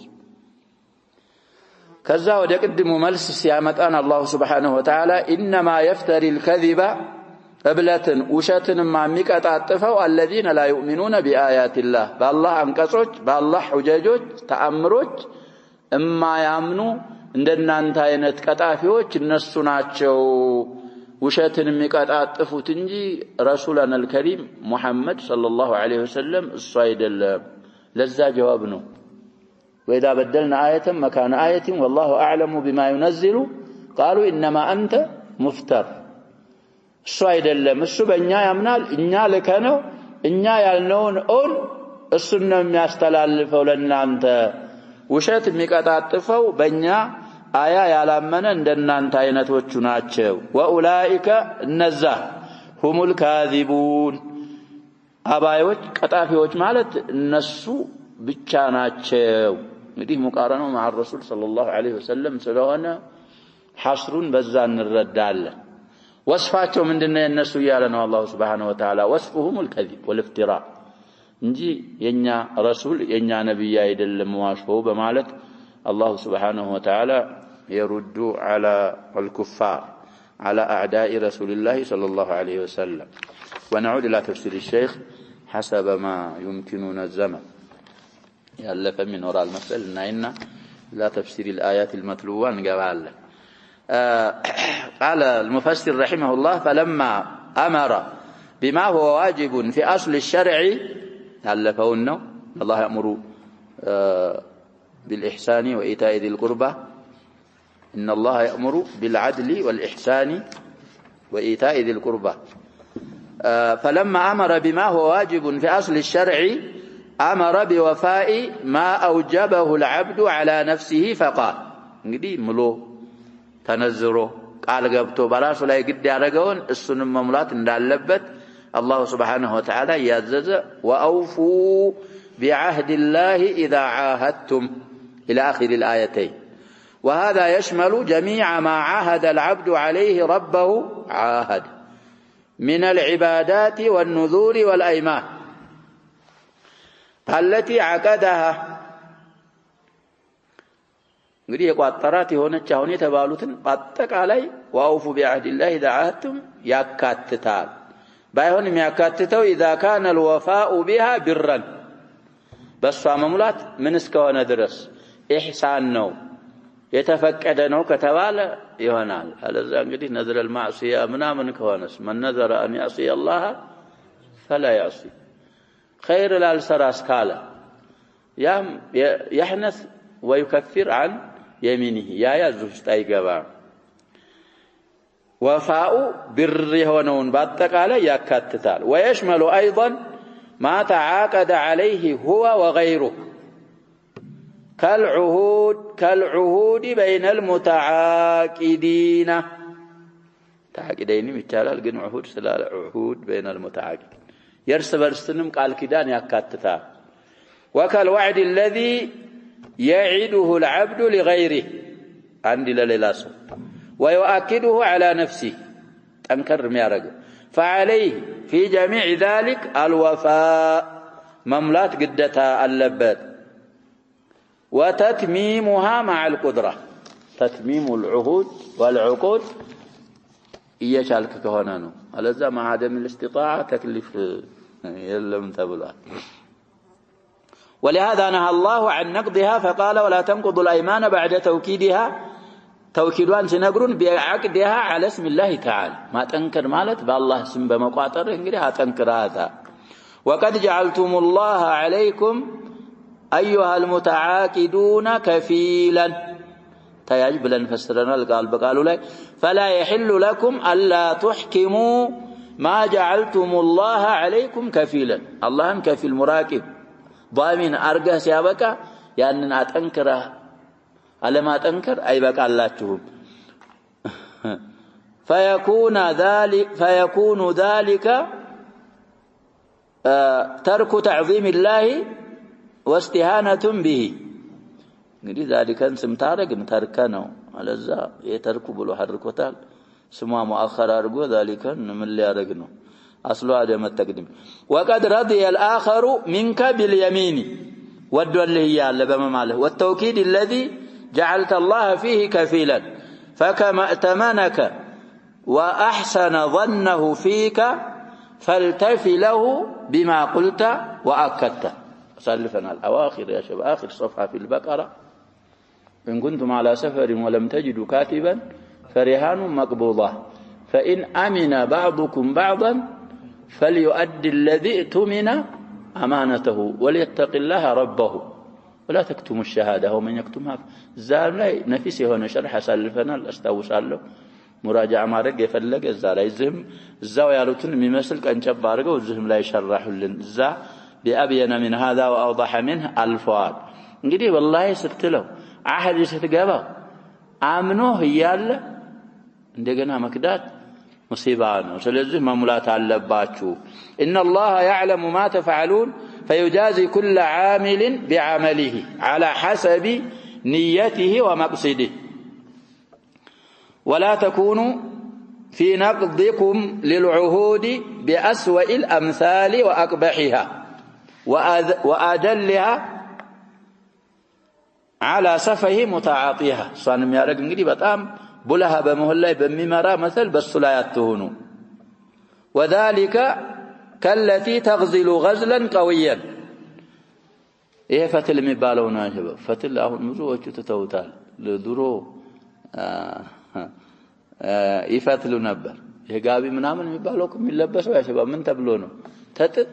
ከዛ ወደ ቅድሙ መልስ ሲያመጣን አላህ Subhanahu Wa Ta'ala انما يفتري الكذب እብለትን ውሸትንማ የሚቀጣጥፈው الذين لا يؤمنون بآيات الله በአላህ አንቀጾች በአላህ ሁጀጆች ተአምሮች እማያምኑ እንደናንተ አይነት ቀጣፊዎች እነሱ ናቸው ውሸትን የሚቀጣጥፉት እንጂ ረሱላን አልከሪም ሙሐመድ ሰለላሁ ዐለይሂ ወሰለም እሱ አይደለም ለዛ ጀዋብ ነው وإذا بدلنا آية مكان آية والله أعلم بما ينزل قالوا إنما أنت مفتر እሱ አይደለም እሱ በእኛ ያምናል እኛ ለከነው እኛ ያልነውን ኦን እሱን ነው የሚያስተላልፈው ለእናንተ ውሸት የሚቀጣጥፈው በእኛ አያ ያላመነ እንደናንተ አይነቶቹ ናቸው ወኡላኢከ እነዛ ሁሙል ካዚቡን አባዮች ቀጣፊዎች ማለት እነሱ ብቻ ናቸው እንግዲህ ሙቃረነው مع الرسول صلى الله عليه وسلم ስለሆነ ሐስሩን በዛ እንረዳለን وصفاتهم ምንድነው የነሱ ያለ ነው አላህ Subhanahu Wa Ta'ala وصفهم الكذب والافتراء እንጂ የኛ ረሱል የኛ ነብይ አይደለም ዋሽው በማለት الله سبحانه وتعالى يرد على الكفار على أعداء رسول الله صلى الله عليه وسلم ونعود إلى تفسير الشيخ حسب ما يمكننا الزمن يألف من وراء المسألة إننا لا تفسير الآيات المتلوة نقبال قال المفسر رحمه الله فلما أمر بما هو واجب في أصل الشرع يألفه إنه الله يأمر بالإحسان وإيتاء ذي القربى إن الله يأمر بالعدل والإحسان وإيتاء ذي القربى فلما أمر بما هو واجب في أصل الشرع أمر بوفاء ما أوجبه العبد على نفسه فقال እንግዲህ ምሎ ተነዝሮ ቃል ገብቶ በራሱ ላይ ግድ ያደረገውን እሱንም መሙላት እንዳለበት አላህ Subhanahu Wa Ta'ala ያዘዘ وأوفوا بعهد الله إذا عاهدتم إلى آخر الآيتين وهذا يشمل جميع ما عاهد العبد عليه ربه عاهد من العبادات والنذور والأيمان التي عقدها እንግዲህ የቋጠራት የሆነች አሁን የተባሉትን በአጠቃላይ وأوفوا بعهد الله إذا عاهدتم ያካትታል ባይሆንም ያካትተው إذا كان الوفاء بها برا በሷ መሙላት ምን እስከሆነ ድረስ ኢህሳን ነው የተፈቀደ ነው ከተባለ ይሆናል አለዛ እንግዲህ ነዝረ المعصيه ምናምን ከሆነስ من نذر ان يعصي الله فلا يعصي خير لالسراس كالا يام يحنث ويكفر عن يمينه يا زوجت أيقبا وفاء بر هونون باتقالا يكتتال ويشمل أيضا ما تعاقد عليه هو وغيره كالعهود بين المتعاقدين تعاقدين مثال ግን عهود سلال عهود بين المتعاقدين يرس برسنم قال كدان يكتتال وكالوعد الذي يعده العبد لغيره عند للاسو ويؤكده على نفسه تنكر ميارق فعليه في جميع ذلك الوفاء مملات قدتها اللبات وتتميمها مع القدرة تتميم العهود والعقود يشالك كهونانو ألذا مع عدم الاستطاعة تكلف يلم تبلا ولهذا نهى الله عن نقضها فقال ولا تنقضوا الأيمان بعد توكيدها توكيدوان سنقرون بعقدها على اسم الله تعالى ما تنكر مالت بالله اسم بمقاطر انقرها تنكر هذا وقد جعلتم الله عليكم أيها المتعاقدون كفيلا تيجب لن فسرنا القال بقالوا لي فلا يحل لكم ألا تحكموا ما جعلتم الله عليكم كفيلا الله كفيل مراكب ضامن أرجه سيابك يعني أتنكره على ما تنكر أي بقى الله تهم فيكون ذلك ترك تعظيم الله واستهانة به نري ذلك سمتارق متركنه على ذا يترك بلو حركوتال سما مؤخر ارجو ذلك من اللي ارغنو اصله عدم التقديم وقد رضي الاخر منك باليمين ودل هي على بماله والتوكيد الذي جعلت الله فيه كفيلا فكما ائتمنك واحسن ظنه فيك فالتفي له بما قلت واكدت سلفنا الاواخر يا شباب اخر صفحه في البقره إن كنتم على سفر ولم تجدوا كاتبا فرهان مقبوضة فإن أمن بعضكم بعضا فليؤدي الذي اؤتمن أمانته وليتق الله ربه ولا تكتموا الشهادة ومن يكتمها الزال لا نفسي هنا شرح سلفنا الاستوص له مراجعة ما رجع فلق الزال يزهم الزاو يالوتن ممثل كان جبارقه والزهم لا يشرح لن الزا بأبين من هذا وأوضح منه الفواد እንግዲህ والله ስትለው አህድ ስትገባ አምኖህ ይያለ እንደገና መክዳት ሙሲባ ነው ስለዚህ መሙላት አለባችሁ ان الله يعلم ما تفعلون فيجازي كل عامل بعمله على حسب نيته ومقصده ولا تكونوا في نقضكم للعهود بأسوأ الأمثال وأقبحها وأدلها على سفه متعاطيها صانم يارق እንግዲህ በጣም ቡለሃ በመሆን ላይ በሚመራ መሰል በሱ ላይ አትሆኑ وذلك كالتي تغزل غزلا قويا ይሄ ፈትል የሚባለው ነው አይደል ፈትል አሁን ብዙዎቹ ተተውታል ለድሮ ይፈትሉ ነበር ይሄ ጋቢ ምናምን የሚባለው የሚለበሰው ያሸባብ ምን ተብሎ ነው ተጥጥ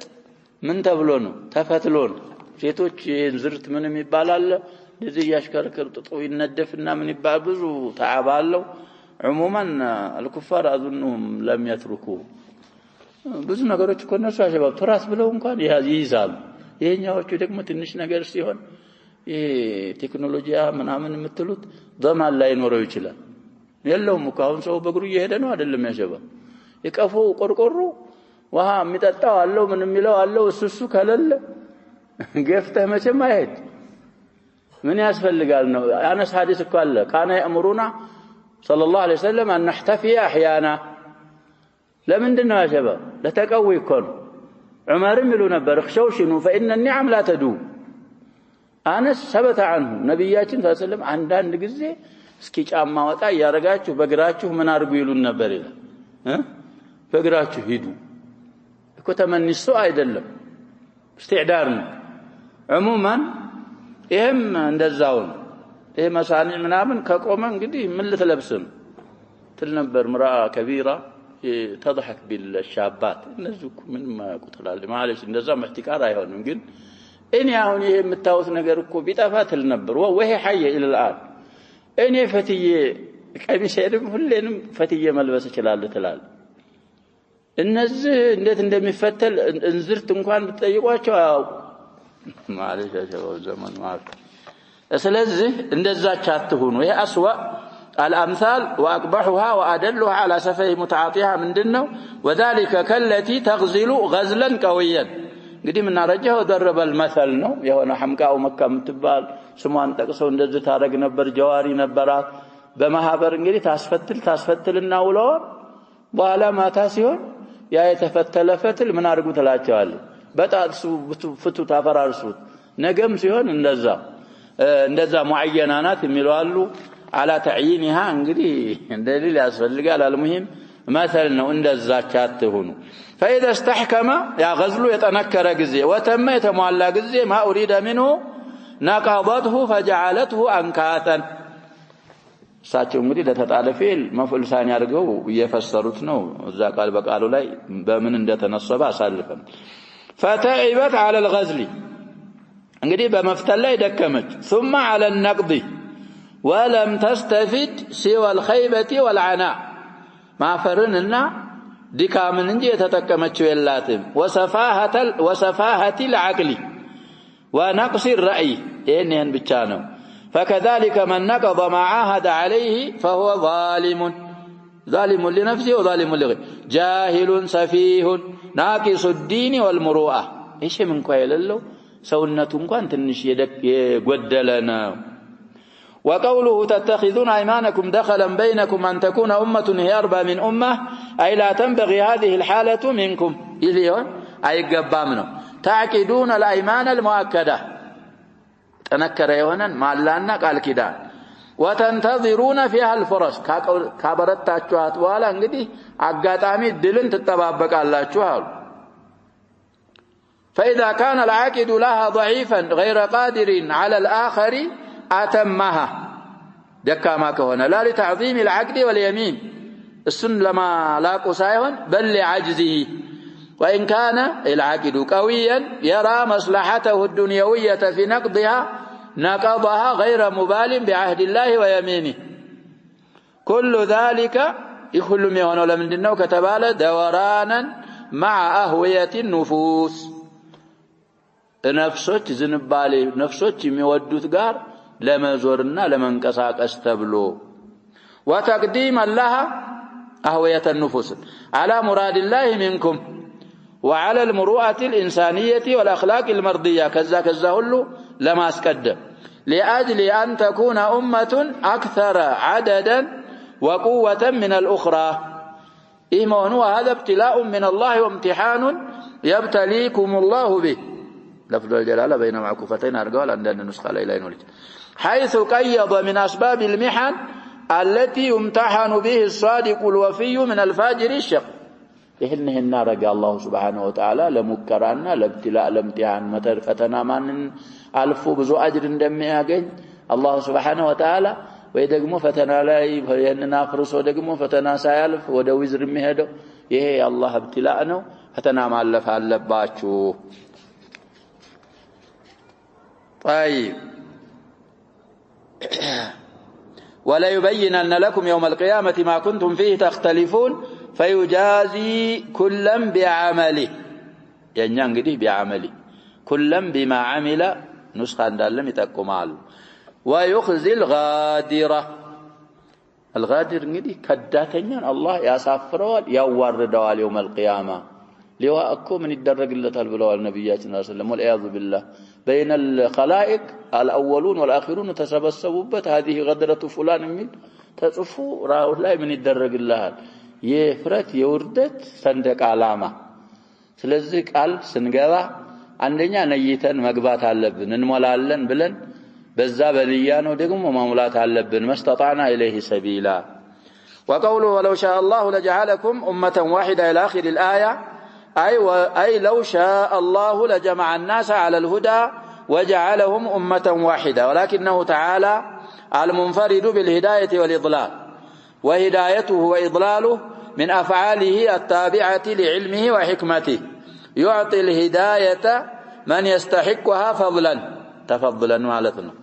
ምን ተብሎ ነው ተፈትሎ ነው ሴቶች ዝርት ምን የሚባላል ለዚህ ያሽከረከሩ ጥጦ ይነደፍና ምን ይባል ብዙ ተዓባለው عموما الكفار اظنهم لم يتركوا ብዙ ነገሮች እኮ እነሱ ያሸባብ ተራስ ብለው እንኳን ይይዛሉ ይሄኛዎቹ ደግሞ ትንሽ ነገር ሲሆን ይሄ ቴክኖሎጂያ ምናምን የምትሉት ዘማን ላይ ኖረው ይችላል የለውም እኮ አሁን ሰው በእግሩ እየሄደ ነው አይደለም ያሸባብ ይቀፉ ቆርቆሮ ውሃ የሚጠጣው አለው ምን የሚለው አለው እሱ ከለለ ገፍተህ መቼም አይሄድ من يسفلقال نو أنس حديث كله كان يأمرنا صلى الله عليه وسلم أن نحتفي أحيانا لمن دنا يا شباب لا تقوي كون عمر ملونا برخشوشنو فإن النعم لا تدوم أنس ثبت عنه نبياتنا صلى الله عليه وسلم عندان نجزي اسكي ጫማ ወጣ ያረጋችሁ በግራችሁ ምን አርጉ ይሉን ነበር ይላል በግራችሁ ሂዱ እኮ ተመንሱ አይደለም استعدار ነው عموما ይሄም እንደዛው ነው ይሄ መሳኒ ምናምን ከቆመ እንግዲህ ምን ልትለብስም ትል ነበር ምራ ከቢራ تضحك بالشابات እነዚህ ምን ማቁተላል معلش እንደዛም احتكار አይሆንም ግን እኔ አሁን ይሄ የምታውስ ነገር እኮ ቢጠፋትል ነበር ወይ حي الى الان እኔ ፈትዬ ቀሚሴንም ሁሌንም ፈትዬ መልበስ ይችላል ትላል እነዚህ እንዴት እንደሚፈተል እንዝርት እንኳን ብትጠይቋቸው አያውቁ معلش ያው ዘመን ማለት ስለዚህ እንደዛች አትሁኑ ይሄ አስዋ الأمثال وأقبحها وأدلها على سفه متعاطيها من دنه وذلك كالتي تغزل غزلا قويا قديم نرجه ودرب المثل نو يهونا حمقاء ومكة متبال سموان تقصوا اندز تارق نبر جواري نبرات بمهابر انجلي تاسفتل الناولون وعلى ما تاسيون يا يتفتل فتل من أرقو تلاتشوالي بتأسو فتو تافرارسوت نقم سيون اندزا معينانات ملوالو على تعيينها انجدي دليل يسفل قال المهم مثلا عند الزكاه هنا فاذا استحكم يا غزل يتنكر غزي وتم يتمعلى غزي ما اريد منه نقضته فجعلته انكاثا ሳቸው እንግዲህ ለተጣለፈል መፍልሳን ያርገው እየፈሰሩት ነው እዛ ቃል በቃሉ ላይ በምን እንደተነሰበ አሳልፈን فتعبت على الغزل እንግዲህ በመፍተል ላይ ደከመች ثم على النقض ولم تستفد سوى الخيبة والعناء ما فرننا دكامن እንጂ የተጠቀመችው የላትም وسفاهة العقل ونقص الرأي ይሄን ብቻ ነው فكذلك من نقض ما عاهد عليه فهو ظالم لنفسه وظالم لغيره جاهل سفيه ناقص الدين والمروءة ايش من كويلለው ሰውነቱ እንኳን ትንሽ የጎደለና وقوله تتخذون ايمانكم دخلا بينكم ان تكون امه هي اربى من امه اي لا تنبغي هذه الحاله منكم اليوم አይገባም ነው تعقدون الايمان المؤكده ተነከረ የሆነን ማላና ቃል ኪዳን وتنتظرون فيها الفرص ካበረታችኋት በኋላ እንግዲህ አጋጣሚ ድልን ተጠባበቃላችሁ አሉ فاذا كان العاقد لها ضعيفا غير قادر على الاخر اتمها دكما كهونه لا لتعظيم العقد واليمين السن لما لاقوا سايون بل لعجزه وان كان العاقد قويا يرى مصلحته الدنيويه في نقضها نقضها غير مبال بعهد الله ويمينه كل ذلك يخل ميونه لمندنو كتباله دورانا مع اهويه النفوس نفسوች ዝንባሌ ነፍሶች የሚወዱት ጋር ለመዞርና ለመንቀሳቀስ ተብሎ وتقديم الله اهويه النفوس على مراد الله منكم وعلى المروءه الانسانيه والاخلاق المرضيه كذا ሁሉ ለማስቀደም لاجل ان تكون امه اكثر عددا وقوه من الاخرى ايمان وهذا ابتلاء من الله وامتحان يبتليكم الله به لفظ الجلاله بين معكوفتين ارجال عندنا نسخه لا ينولج حيث قيض من اسباب المحن التي يمتحن به الصادق الوفي من الفاجر الشق ይህንን ረጋ الله سبحانه وتعالى ለሙከራና ለብትላእ ለምቲሃን መተፈተና ማንን አልፎ ብዙ አጅር እንደሚያገኝ الله سبحانه وتعالى ወይ ደግሞ ፈተና ላይ ይሄንን አፍርሶ ደግሞ ፈተና ሳያልፍ ወደ ዊዝር የሚሄደው ይሄ የአላህ ብትላእ ነው ፈተና ማለፍ አለባችሁ طيب ولا يبينن لكم يوم القيامة ما كنتم فيه تختلفون فيجازي كلا بعمله يعني እንግዲህ بعمله كلا بما عمل نسخه እንዳለም ይጠቁማል ويخزي الغادرة الغادر እንግዲህ ከዳተኛን አላህ ያሳፍረዋል ያዋርደዋል يوم القيامة ሊዋእኮ ምን ይደረግለታል ብለዋል ነብያችን ሰለላሁ ዐለይሂ ወሰለም ወልኢያዙ ቢላህ بين الخلائق الاولون والاخرون تسبسبوበት هذه غدرة فلان من ተጽፉ ራው ላይ ምን ይደረግልሃል የፍረት የውርደት ሰንደቅ ዓላማ ስለዚህ ቃል ስንገባ አንደኛ ነይተን መግባት አለብን እንሞላለን ብለን በዛ በልያ ነው ደግሞ ማሙላት አለብን مستطعنا اليه سبيلا وقوله ولو شاء الله لجعلكم امه واحده الى اخر الايه اي لو شاء الله لجمع الناس على الهدى وجعلهم امه واحده ولكنه تعالى المنفرد بالهدايه والاضلال وهدايته واضلاله من أفعاله التابعة لعلمه وحكمته يعطي الهداية من يستحقها فضلا تفضلا معناتنا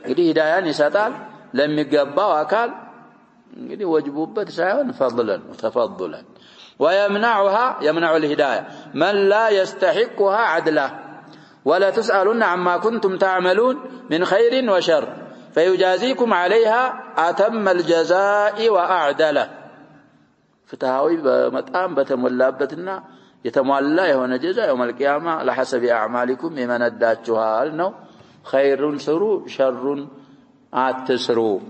እንግዲህ ሂዳያን ይሰጣል ለሚገባው አካል እንግዲህ ወጅቡበት ሳይሆን فضلا تفضلا ويمنعها يمنع الهداية من لا يستحقها عدلا ولا تسألون عما كنتم تعملون من خير وشر فيجازيكم عليها أتم الجزاء وأعدله فتاوي بمطعم بتملابتنا يتمولى يهون جزاء يوم القيامة لحسب أعمالكم ممن أداتها أنه خير سروا شر أتسروا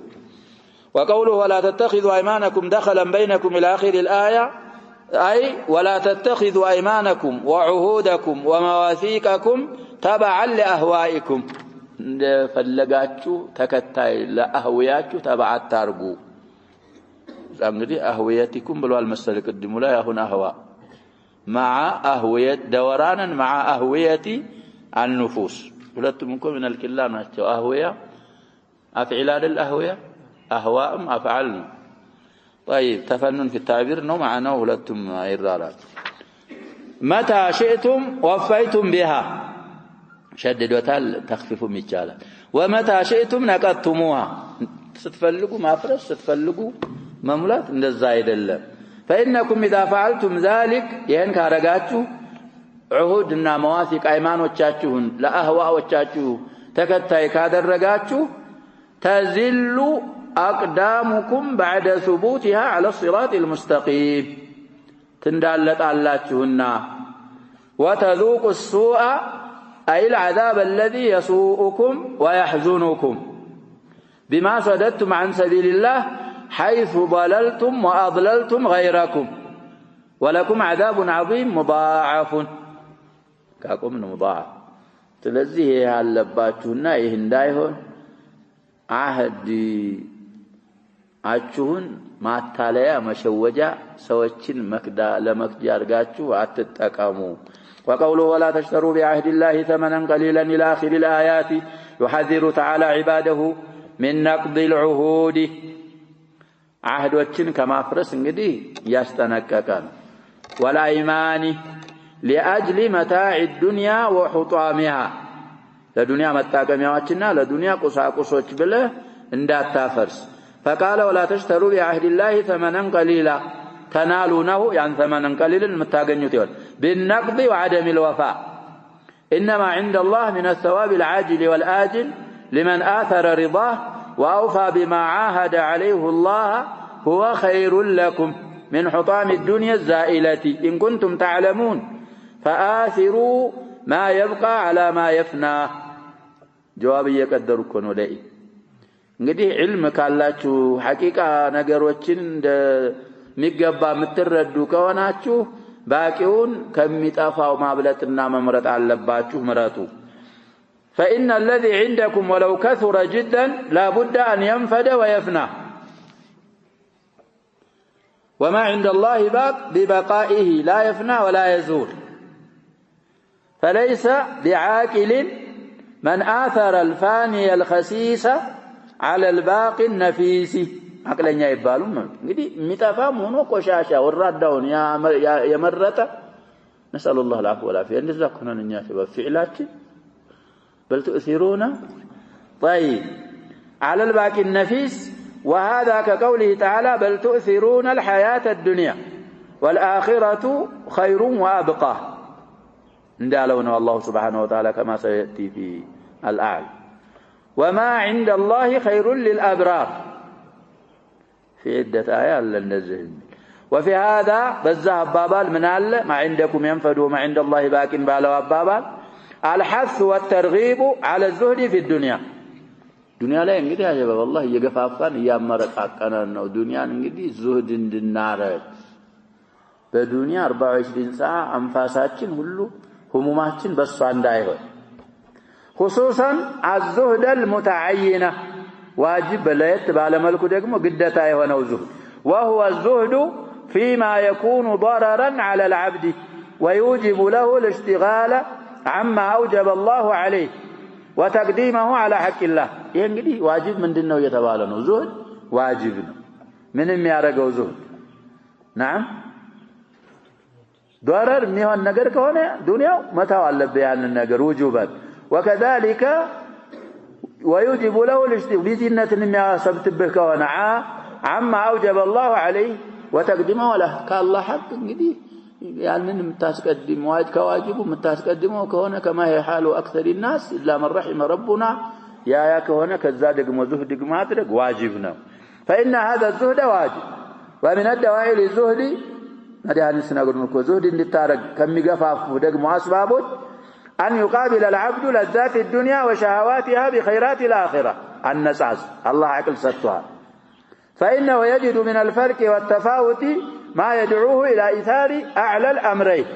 وقوله ولا تتخذوا أيمانكم دخلا بينكم إلى آخر الآية أي ولا تتخذوا أيمانكم وعهودكم ومواثيقكم تبعا لأهوائكم فلقاتشو تكتاي لأهوياتشو تبعا تارقو እንግዲህ أهوياتكم بلو المسألة قدموا لا يهون أهواء مع أهوية دورانا مع أهوية النفوس ولدتم منكم من الكلام ناتشو أهوية أفعلان الأهوية أهواء أفعلنا طيب تفنن في التعبير نو معنا ولدتم إرارات متى شئتم وفيتم بها شددوا تال تخففوا مجالا ومتى شئتم نقضتموها ستفلقوا مافرس ستفلقوا مملات እንደዛ አይደለም فإنكم إذا فعلتم ذلك ይሄን ካረጋችሁ ዑሁድና መዋሲቅ አይማኖቻችሁን ለአህዋዎቻችሁ ተከታይ ካደረጋችሁ ተዝሉ أقدامكم بعد ثبوتها على الصراط المستقيم تندالتالاچሁنا وتذوقوا السوء أي العذاب الذي يسوءكم ويحزنكم بما صددتم عن سبيل الله حيث ضللتم وأضللتم غيركم ولكم عذاب عظيم مضاعف كاكم مضاعف ስለዚህ ያለባችሁና ይህ እንዳይሆን አህድ አችሁን ማታለያ መሸወጃ ሰዎችን መክዳ ለመክጃ አርጋችሁ አትጠቀሙ وقوله ولا تشتروا بعهد الله ثمنا قليلا إلى آخر الآيات يحذر تعالى عباده من نقض العهود عهدوችን ከማፍረስ እንግዲህ ያስጠነቀቃል والأيمان لأجل متاع الدنيا وحطامها ለዱንያ መጣቀሚያዎችና ለዱንያ ቁሳቁሶች ብለህ እንዳታፈርስ فقال ولا تشتروا بعهد الله ثمنا قليلا تنالونه يعني ثمنا قليلا متاغنيوت يقول بالنقض وعدم الوفاء إنما عند الله من الثواب العاجل والآجل لمن آثر رضاه وأوفى بما عاهد عليه الله هو خير لكم من حطام الدنيا الزائلة إن كنتم تعلمون فآثروا ما يبقى على ما يفنى جواب يقدركم ولئي እንግዲህ علم ካላችሁ ሐቂቃ ነገሮችን እንደሚገባ ምትረዱ ከሆናችሁ ባቂውን ከሚጣፋው ማብለጥና መምረጥ አለባችሁ ምረጡ فإن الذي عندكم ولو كثر جدا لا بد أن ينفد ويفنى وما عند الله باق ببقائه لا يفنى ولا يزول فليس بعاقل من آثر الفاني الخسيس على الباقي النفيس عقلኛ ይባሉም እንግዲህ ሚጣፋም ሆኖ ቆሻሻ ወራዳውን የመረጠ نسأل الله العفو والعافية እንደዛ ከሆነኛ በፍዕላችን بل تؤثرون طيب على الباقي النفيس وهذا كقوله تعالى بل تؤثرون الحياة الدنيا والآخرة خير وأبقى እንዳለውና الله سبحانه وتعالى كما سيأتي في الأعلى وما عند الله خير للأبرار في عدة آيات للنزل وفي هذا بالذهب بابال من الله ما عندكم ينفد وما عند الله باق بالوا بابال الحث والترغيب على الزهد في الدنيا دنيا لا እንግዲህ አጀበ والله እየገፋፋን ያመረቃቀነ ነው ዱንያን እንግዲህ ዝህድ እንድናረግ በዱንያ 24 ሰዓት አንፋሳችን ሁሉ ህሙማችን በሷ እንዳይሆን خصوصا الزهد المتعينه واجب ليت بالملكو دغمو ግዴታ የሆነው زهد وهو الزهد فيما يكون ضررا على العبد ويوجب له الاشتغال عما اوجب الله عليه وتقديمه على حق الله ይሄ እንግዲህ ዋጅብ ምንድነው የተባለ ነው زهد ዋጅብ ነው ምንም ያረጋው زهد نعم ضرر ميهون نجر كونه دنيا متى ولا بيان النجر وجوبا وكذلك ويجب له الاجتناب بزينة ما سبت به كونه عما أوجب الله عليه وتقدمه له كالله حق قدي يعني متاسقدم واجب كواجب متاسقدمه كونه كما هي حال أكثر الناس إلا من رحم ربنا يا كونه كذا دقم زهد ما ترك واجبنا فإن هذا الزهد واجب ومن الدواعي للزهد هذا نسنا نقول لكم زهد للتارك كم يقفف دقم أسبابه أن يقابل العبد لذات الدنيا وشهواتها بخيرات الآخرة النساس الله عقل ستها فإنه يجد من الفرق والتفاوت ما يدعوه إلى إثار أعلى الأمرين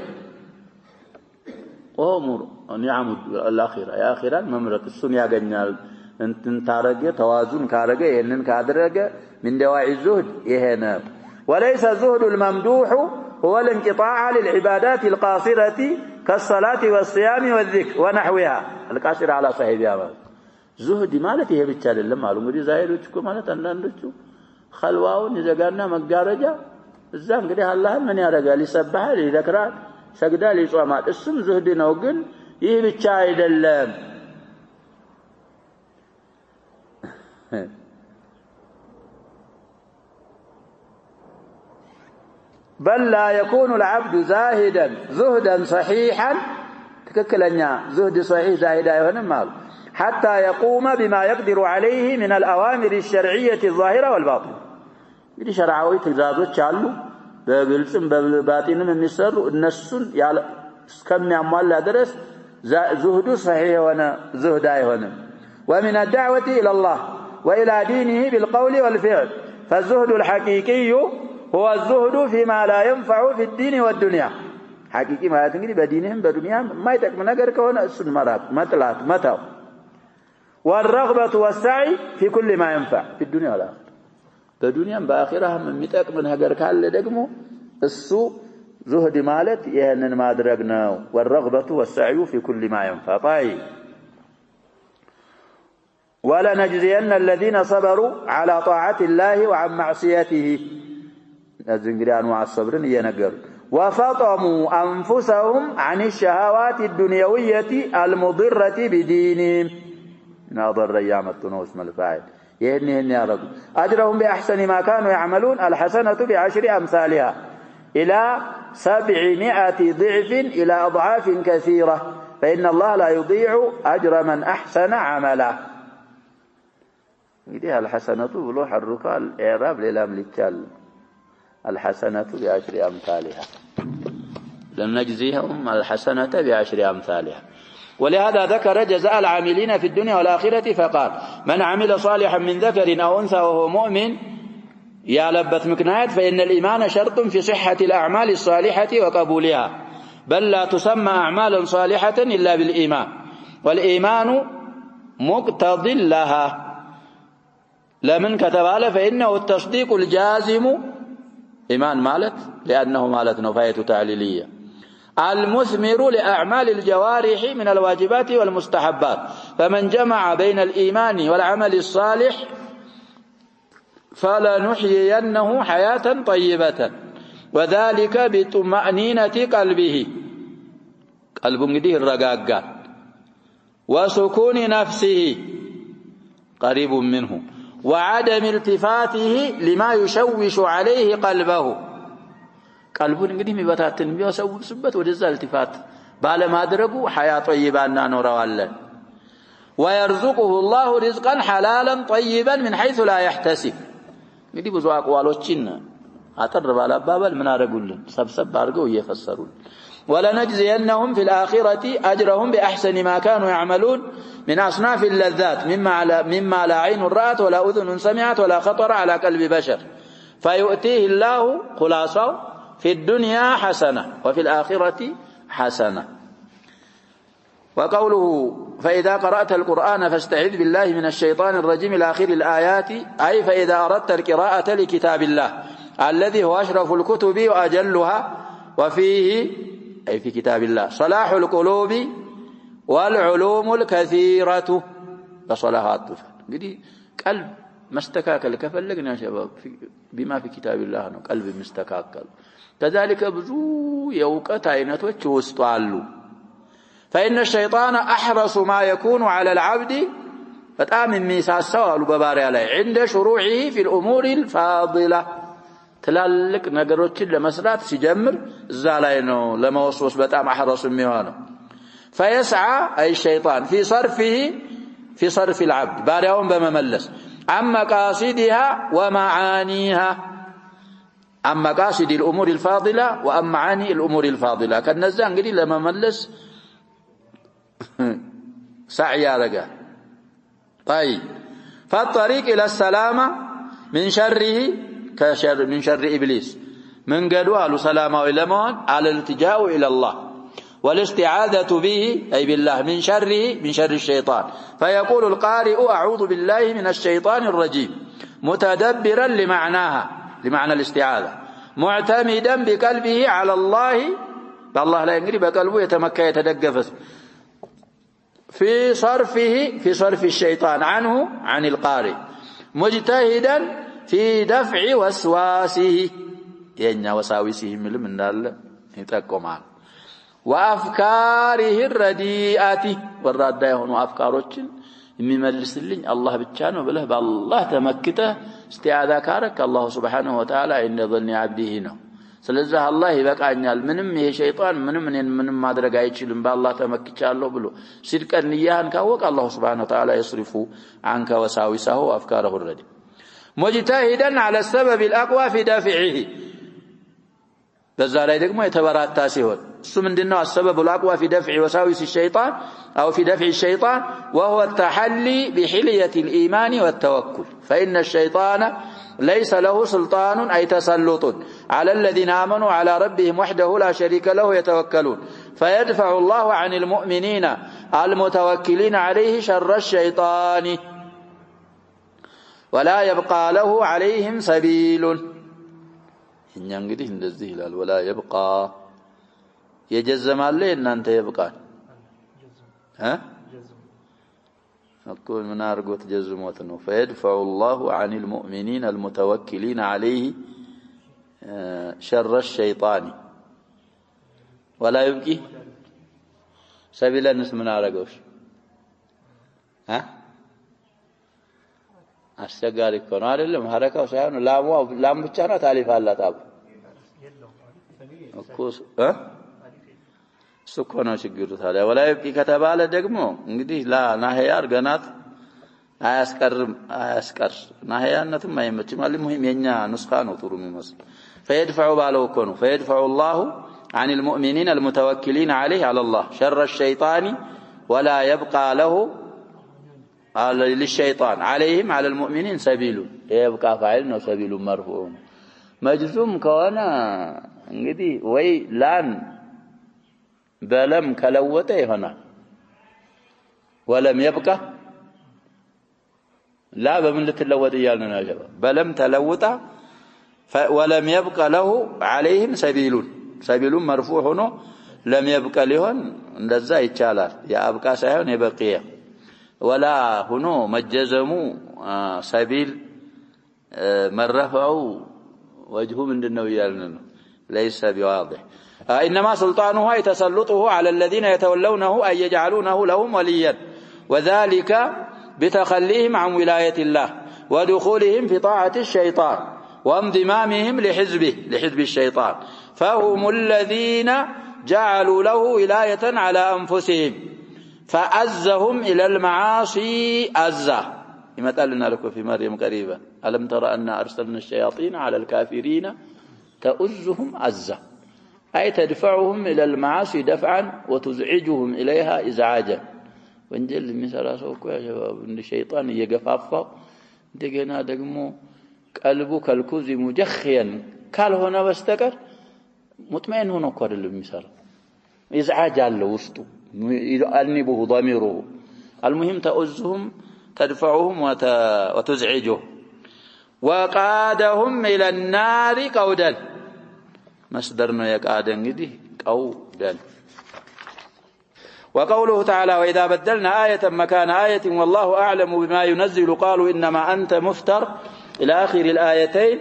أمور نعم الآخرة يا آخرا ممرك السنيا جنال أنت تارجع توازن كارجع إنن كادرجع من دواعي الزهد يهنا وليس الزهد الممدوح هو الانقطاع للعبادات القاصرة كالصلاة والصيام والذكر ونحوها القاصرة على صاحبها زهد مالتي هي بالتالي لما قالوا مري زاهدوچكو مالت አንዳንዶቹ خلواውን ይዘጋና መጋረጃ እዛ እንግዲህ አላህን ምን ያደርጋል ይሰብሐል ይذكራል ሰግዳል ይጾማል እሱም ዝህድ ነው ግን ይህ ብቻ አይደለም بل لا يكون العبد زاهدا زهدا صحيحا تككلنيا زهد صحيح زاهدا يهونم حتى يقوم بما يقدر عليه من الأوامر الشرعية الظاهرة والباطنة يدي شرعوي تجازوች አሉ በግልጽም በባጢንም የሚሰሩ እነሱን ያለ እስከሚያሟላ ድረስ زهد صحيح ሆነ زهد አይሆንም ومن الدعوة إلى الله وإلى دينه بالقول والفعل فالزهد الحقيقي هو الزهد فيما لا ينفع في الدين والدنيا حقيقي ማለት እንግዲህ በዲንህም በዱንያም የማይጠቅም ነገር ከሆነ እሱን መራቅ መጥላት መተው والرغبة والسعي في كل ما ينفع في الدنيا والآخرة በዱንያም በአኺራህም የሚጠቅም ነገር ካለ ደግሞ እሱ زهد ማለት ይሄንን ማድረግ ነው والرغبة والسعي في كل ما ينفع طيب ولنجزين الذين صبروا على طاعة الله وعن معصيته እንግዲህ አንዋዕ الصبرን እየነገሩ وفطموا أنفسهم عن الشهوات الدنيوية المضرة بدينهم ناظر يامتنا اسم الفاعل يهني يارب أجرهم بأحسن ما كانوا يعملون الحسنة ب10 أمثالها إلى 700 ضعف إلى أضعاف كثيرة فإن الله لا يضيع أجر من أحسن عملا إذا الحسنة بلو حركها الإعراب للام للتال الحسنة ب10 أمثالها لم نجزيهم الحسنة ب10 أمثالها ولهذا ذكر جزاء العاملين في الدنيا والآخرة فقال من عمل صالحا من ذكر أو أنثى وهو مؤمن يا لبت مكنايات فإن الإيمان شرط في صحة الأعمال الصالحة وقبولها بل لا تسمى أعمالا صالحة إلا بالإيمان والإيمان مقتض لها لمن كتبال فإنه التصديق الجازم إيمان مالت لأنه مالت نفاية تعليلية المثمر لأعمال الجوارح من الواجبات والمستحبات فمن جمع بين الإيمان والعمل الصالح فلنحيينه حياة طيبة وذلك بطمأنينة قلبه قلب قديه الرقاقات وسكون نفسه قريب منه وعدم التفاته لما يشوش عليه قلبه قلبون እንግዲህ የሚበታትን የሚያሰውስበት ወደዛ التفات ባለማድረጉ حياة طيبة እናኖረዋለን ويرزقه الله رزقا حلالا طيبا من حيث لا يحتسب እንግዲህ ብዙ አቋሎችን አጠር ባለ አባባል ምን አደረጉልን ሰብሰብ አድርገው እየፈሰሩን ولنجزينهم في الآخرة أجرهم بأحسن ما كانوا يعملون من أصناف اللذات مما لا عين رأت ولا أذن سمعت ولا خطر على قلب بشر فيؤتيه الله خلاصه في الدنيا حسنة وفي الآخرة حسنة وقوله فإذا قرأت القرآن فاستعذ بالله من الشيطان الرجيم إلى آخر الآيات أي فإذا أردت القراءة لكتاب الله الذي هو أشرف الكتب وأجلها وفيه أي في كتاب الله صلاح القلوب والعلوم الكثيرة فصلاحات قلب مستكاكل كفلقنا يا شباب بما في كتاب الله ነው قلب مستكاكل كذلك ብዙ የውቀት አይነቶች ውስጡ አሉ فإن الشيطان أحرص ما يكون على العبد በጣም የሚሳሳው አሉ በባሪያ ላይ عند شروعه في الأمور الفاضلة ትላልቅ ነገሮችን ለመስራት ሲጀምር እዛ ላይ ነው ለመወስወስ በጣም أحرص የሚሆነው فيسعى أي الشيطان في صرف العبد ባሪያውን በመመለስ عن مقاصدها ومعانيها عن مقاصد الأمور الفاضلة وعن معاني الأمور الفاضلة كنزا እንግዲህ ለመመለስ سعي ያደርጋ طيب فالطريق إلى السلامة من شر إبليس من قالوا سلامه لمن على الالتجاء إلى الله والاستعاذة به أي بالله من شر الشيطان فيقول القارئ أعوذ بالله من الشيطان الرجيم متدبرا لمعنى الاستعاذة معتمدا بقلبه على الله فالله لا ينقري بقلبه يتمكى يتدقف في صرف الشيطان عنه عن القارئ مجتهدا في دفع وسواسه يعني وساوسه من دال يتقومال وأفكاره الرديئة والرادة يهونوا أفكاروችን የሚመልስልኝ አላህ ብቻ ነው ብለህ በአላህ ተመክተህ استعاذة ካረክ አላህ Subhanahu Wa Ta'ala إن ظن عبده ነው ስለዚህ አላህ ይበቃኛል ምንም ይሄ ሸይጣን ምንም ማድረግ አይችልም በአላህ ተመክቻለሁ ብሎ ሲድቀን ንያህን ካወቅ አላህ Subhanahu Wa Ta'ala يصرف عنك وساوسه وأفكاره الرديئة مجتهدا على السبب الأقوى في دافعه በዛ ላይ ደግሞ የተበራታ ሲሆን እሱ ምንድነው السبب الأقوى في دفع وساوس الشيطان أو في دفع الشيطان وهو التحلي بحلية الإيمان والتوكل فإن الشيطان ليس له سلطان أي تسلط على الذين آمنوا على ربهم وحده لا شريك له يتوكلون فيدفع الله عن المؤمنين المتوكلين عليه شر الشيطان ولا يبقى له عليهم سبيل እኛ እንግዲህ እንደዚህ ይላል ولا يبقى የጀዘማለ እናንተ ይብቃል أكون من أرجوت جزموتنا فيدفع الله عن المؤمنين المتوكلين عليه شر الشيطان ولا يبقي سبيل الناس من أرجوش أستجاري كنار اللي مهركة وسيان لام بتشانا تعرف الله تاب أكوس سكونا شجرة هذا ولا يبقي كتاب على دقمو እንግዲህ لا نهيار قنات አያስቀር نهيانة ما يمتم المهم የኛ ንስኻ ነው ጥሩ የሚመስል فيدفع باله كونو فيدفع الله عن المؤمنين المتوكلين عليه على الله شر الشيطان ولا يبقى له للشيطان عليهم على المؤمنين سبيل يبقى فاعل ነው سبيل مرفوع مجزوم كونه እንግዲህ ወይ ላን በለም ከለወጠ ይሆናል ولم يبقى لا በምን ልትለወጥ ይያልና ያጀባ በለም ተለውጣ ولم يبقى له عليهم سبيل مرفوع ሆኖ لم يبقى ሊሆን እንደዛ ይቻላል ያብቃ ሳይሆን የበቂያ ولا هنا مجزمو سبيل مرفعوا وجهه ምንድነው ይያልና ليس بواضح إنما سلطانه أي تسلطه على الذين يتولونه أن يجعلونه لهم وليا وذلك بتخليهم عن ولاية الله ودخولهم في طاعة الشيطان وانضمامهم لحزب الشيطان فهم الذين جعلوا له ولاية على أنفسهم فأزهم إلى المعاصي أزة كما قالنا لكم في مريم قريبا ألم ترى أن أرسلنا الشياطين على الكافرين تؤزهم أزة أي تدفعهم إلى المعاصي دفعا وتزعجهم إليها إزعاجا وانجل مثلا سوكو يا شباب إن الشيطان يقفافه دقنا دقمو قلبه كالكوز مجخيا قال هنا بستكر مطمئن هنا قال المثال إزعاج على وسطه يؤنبه ضميره المهم تؤزهم تدفعهم وتزعجهم وقادهم إلى النار قودا مصدرنا يقاد እንግዲህ قودا وقوله تعالى وإذا بدلنا آية مكان آية والله أعلم بما ينزل قالوا إنما أنت مفتر إلى آخر الآيتين.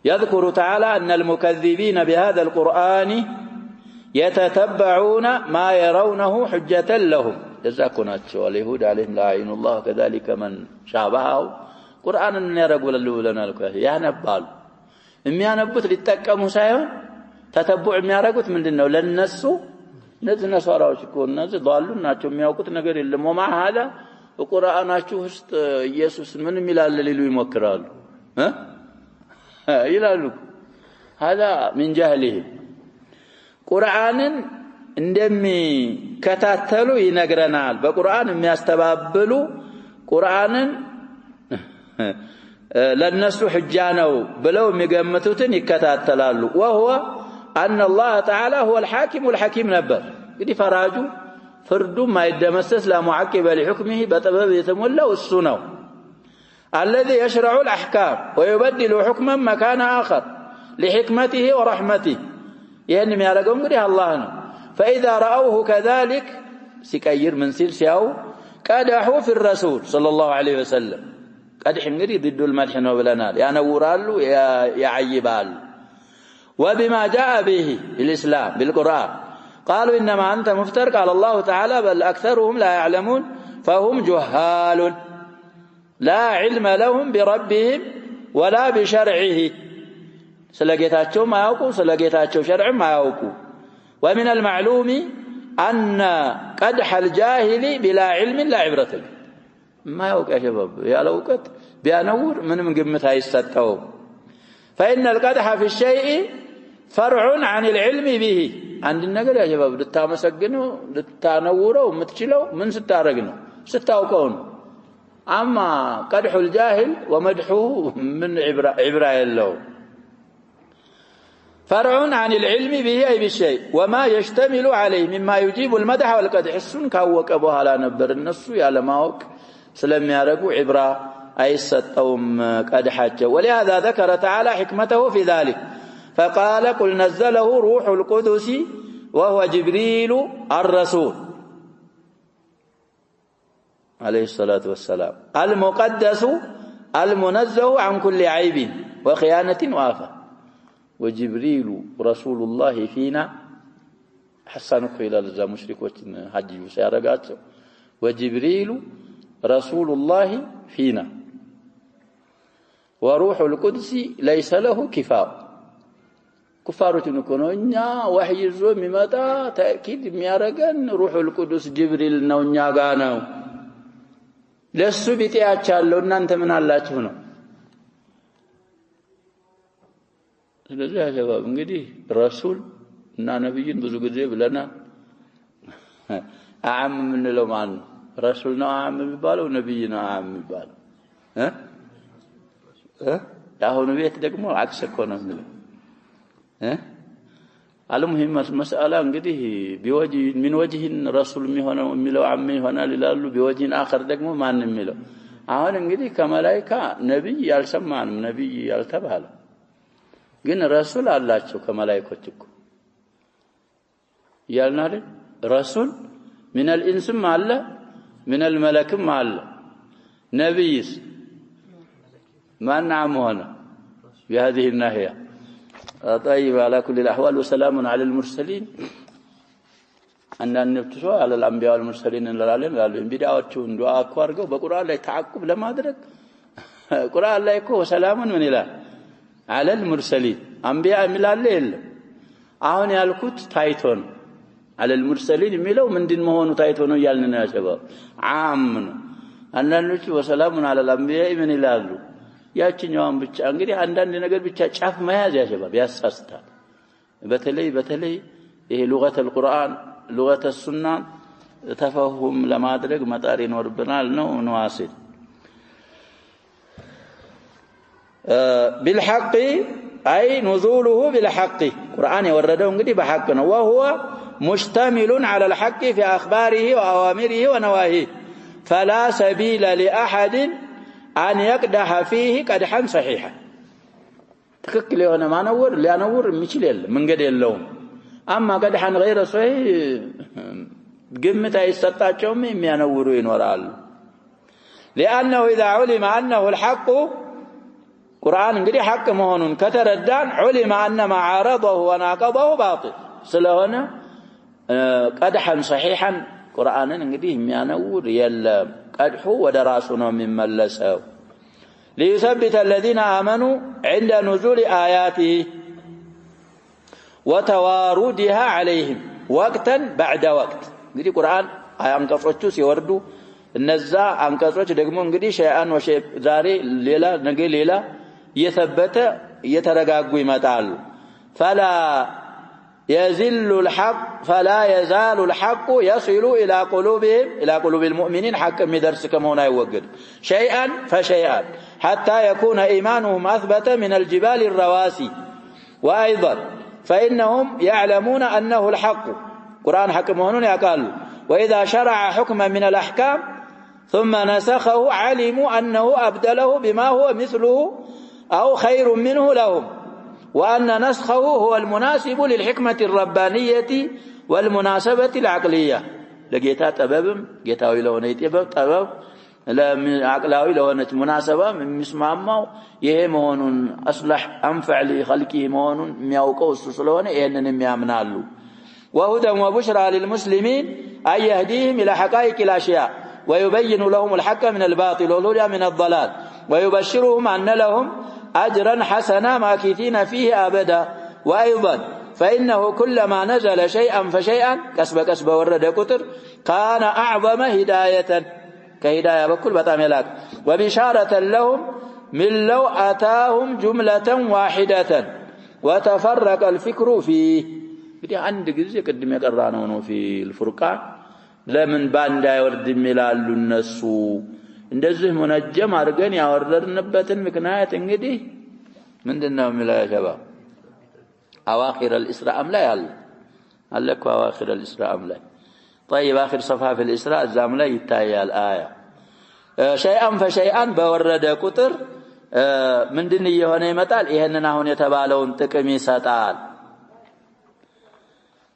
يذكر تعالى أن المكذبين بهذا القرآن يتتبعون ما يرونه حجة لهم جزاكنا واليهود عليهم لعين الله كذلك من شابهه قرآن يرقوا لنا الكافي ينبال إما ينبت للتكامل سايون تتبع ما يرقوا من دينه للنسو نزلنا صاراوش يكون نزل ضالون ناتشو مياوكت نقر اللي ومع هذا القرآن أشوف يسوس من ملال اللي يمكرال يلالك هذا من جهله قرآن عندما كتاتلو ينقرنال بقرآن يستبابلو قرآن للناس حجانو بلو مقامتوتن يكتاتلالو وهو أن الله تعالى هو الحاكم والحكيم نبر يدي فراجو فردو ما يدمسس لا معقب لحكمه بطبب يتمولى والسنو الذي يشرع الأحكام ويبدل حكما مكان آخر لحكمته ورحمته يعني ما يرقون قريها الله فإذا رأوه كذلك سكير من سلسياو قدحوا في الرسول صلى الله عليه وسلم قدح نري ضد المدحن وبلنال يا نورالو يا عيبال وبما جاء به الإسلام بالقرآن قالوا إنما أنت مفتر قال الله تعالى بل أكثرهم لا يعلمون فهم جهال لا علم لهم بربهم ولا بشرعه سلقيتاتشو ما يوقوا سلقيتاتشو شرع ما يوقوا ومن المعلوم أن قدح الجاهل بلا علم لا عبرة به ما يوقع يا شباب يا لوقت بيانور من قمتها يستطعوا فإن القدح في الشيء فرع عن العلم به عند النقر يا شباب للتامسقنه للتانوره ومتشلو من ستارقنه ستاوكون أما قدح الجاهل ومدحه من عبرة اللو فرع عن العلم به أي بالشيء وما يشتمل عليه مما يجيب المدح والقدح السن كاوك أبوها لا نبر النسو يا لماوك سلم يارقوا عبرة أي ستهم قدحاته ولهذا ذكر تعالى حكمته في ذلك فقال قل نزله روح القدس وهو جبريل الرسول عليه الصلاة والسلام المقدس المنزه عن كل عيب وخيانة وآفة وجبريل رسول الله فينا حسنك إلى الزا مشرك حجي وسيارقات وجبريل رسول الله فينا وروح القدس ليس له كفاء كفارة نكونونيا وحي الزوم متى تأكيد ميارقن روح القدس جبريل نونيا غانو لسو بيتياچالو እናንተ ምን አላችሁ ነው ስለዚህ ያ ሸባብ እንግዲህ ረሱል እና ነብይን ብዙ ጊዜ ብለናል አዓም ምንለው ማን ረሱል ነው አዓም የሚባለው ነብይ ነው አዓም የሚባለው ያሁኑ ቤት ደግሞ አክስ እኮ ነው የሚለው المهم مسألة እንግዲህ بوجه من وجه رسول የሚሆነው የሚለው አም ይሆናል ይላሉ بوجه آخر ደግሞ ማን የሚለው አሁን እንግዲህ ከመላእክት ነብይ ያልሰማንም ነብይ ያልተባለ ግን ረሱል አላቸው ከመላእክቶች እኮ ያልናል ረሱል من الانس አለ من الملك አለ ነብይስ ማን عام ሆነ بهذه الناحية طيب على كل الأحوال وسلام على المرسلين أن نبتسوا على الأنبياء والمرسلين للعالم قالوا بدعواتهم دعاء أكوارقوا بقرآن لا يتعقب لما أدرك قرآن لا يكون وسلام من الله على المرسلين أنبياء من الليل أهون يالكوت تايتون على المرسلين ملو من دين مهون تايتون يالنا يا شباب عام أن نبتسوا وسلام على الأنبياء من الله ያቺኛውን ብቻ እንግዲህ አንዳንድ ነገር ብቻ ጫፍ መያዝ ያሸባብ ያሳስታል በተለይ ይሄ لغة القرآن لغة السنة تفهم ለማድረግ መጣር ይኖርብናል ነው ነዋሲል بالحق أي نزوله بالحق القرآن يوردوا እንግዲህ بحق ነው وهو مشتمل على الحق في أخباره وأوامره ونواهيه فلا سبيل لأحد أن يقدح فيه قدحا صحيحا تككل يونا ما نور لا نور ميشيل من قد اللوم أما قدحا غير صحيح ግምት አይሰጣቸውም የሚያነውሩ ይኖራሉ لانه اذا علم انه الحق قرآن እንግዲህ ሐቅ መሆኑን ከተረዳን علم ان ما عارضه وناقضه باطل ስለሆነ قدحا صحيحا ቁርአንን እንግዲህ የሚያነውር የለም ቀድሑ ወደ ራሱ ነው የሚመለሰው ليثبت الذين آمنوا عند نزول آياته وتواردها عليهم وقتا بعد وقت እንግዲህ ቁርአን አንቀጾቹ ሲወርዱ እነዛ አንቀጾች ደግሞ እንግዲህ ሸይአን ወሸይ ዛሬ ሌላ ነገ ሌላ እየተበተ እየተረጋጉ ይመጣሉ فلا يزل الحق فلا يزال الحق يصل إلى قلوبهم إلى قلوب المؤمنين حق مدرس كما يوجد شيئا فشيئا حتى يكون إيمانهم أثبت من الجبال الرواسي وأيضا فإنهم يعلمون أنه الحق قرآن حكمهن يقالوا وإذا شرع حكما من الأحكام ثم نسخه علموا أنه أبدله بما هو مثله أو خير منه لهم وأن نسخه هو المناسب للحكمة الربانية والمناسبة العقلية لقيتها تبابم قيتها لونه يتباب تباب عقلاوي لونه مناسبة مسمامه يهمون أصلح أنفع لخلقه مون مياوقوا السلسلون إنن ميامنالو وهدى وبشرى للمسلمين أن يهديهم إلى حقائق الأشياء ويبين لهم الحق من الباطل والهدى من الضلال ويبشرهم أن لهم أجرا حسنا ماكثين فيه أبدا وأيضا فإنه كلما نزل شيئا فشيئا كسب ورد كتر كان أعظم هداية كهداية بكل بطاملات وبشارة لهم من لو أتاهم جملة واحدة وتفرق الفكر فيه بدي عندك زي قدم يقرانونه في الفرقان لمن باند يورد ملال الناس እንደዚህ ሙነጀም አድርገን ያወረድንበትን ምክንያት እንግዲህ ምንድነው የሚለው ያ ሸባብ اواخر الاسراء ላይ አለ እኮ اواخر الاسراء ላይ طيب اخر صفحه في الاسراء እዛም ላይ ይታያል አያ شيئا فشيئا በወረደ ቁጥር ምንድን እየሆነ ይመጣል ይሄንን አሁን የተባለውን ጥቅም ይሰጣል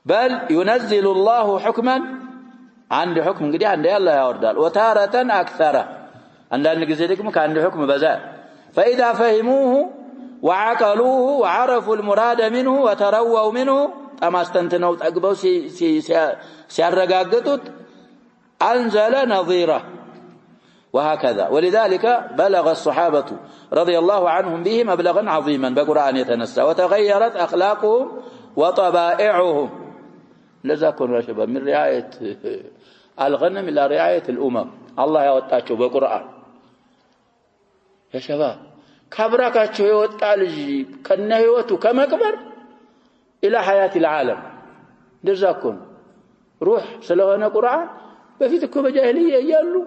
بل ينزل الله حكما عند حكم እንግዲህ አንዴ አላህ ያወርዳል وتارة اكثر عندنا ጊዜ ደግሞ ከአንድ حكم በዛ فاذا فهموه وعقلوه وعرفوا المراد منه وترووا منه تماستنتنوا ጠግበው ሲያረጋግጡት انزل نظيره وهكذا ولذلك بلغ الصحابة رضي الله عنهم به مبلغا عظيما بقرآن يتنسى وتغيرت أخلاقهم وطبائعهم لذا كن شباب من رعاية الغنم إلى رعاية الأمم الله يوطاچو بقرآن يا شباب كبركاچو يوطا لجي كنه يوتو كمقبر إلى حياة العالم لذا كن روح سلوهنا قرآن بفيتكو بجاهلية يالو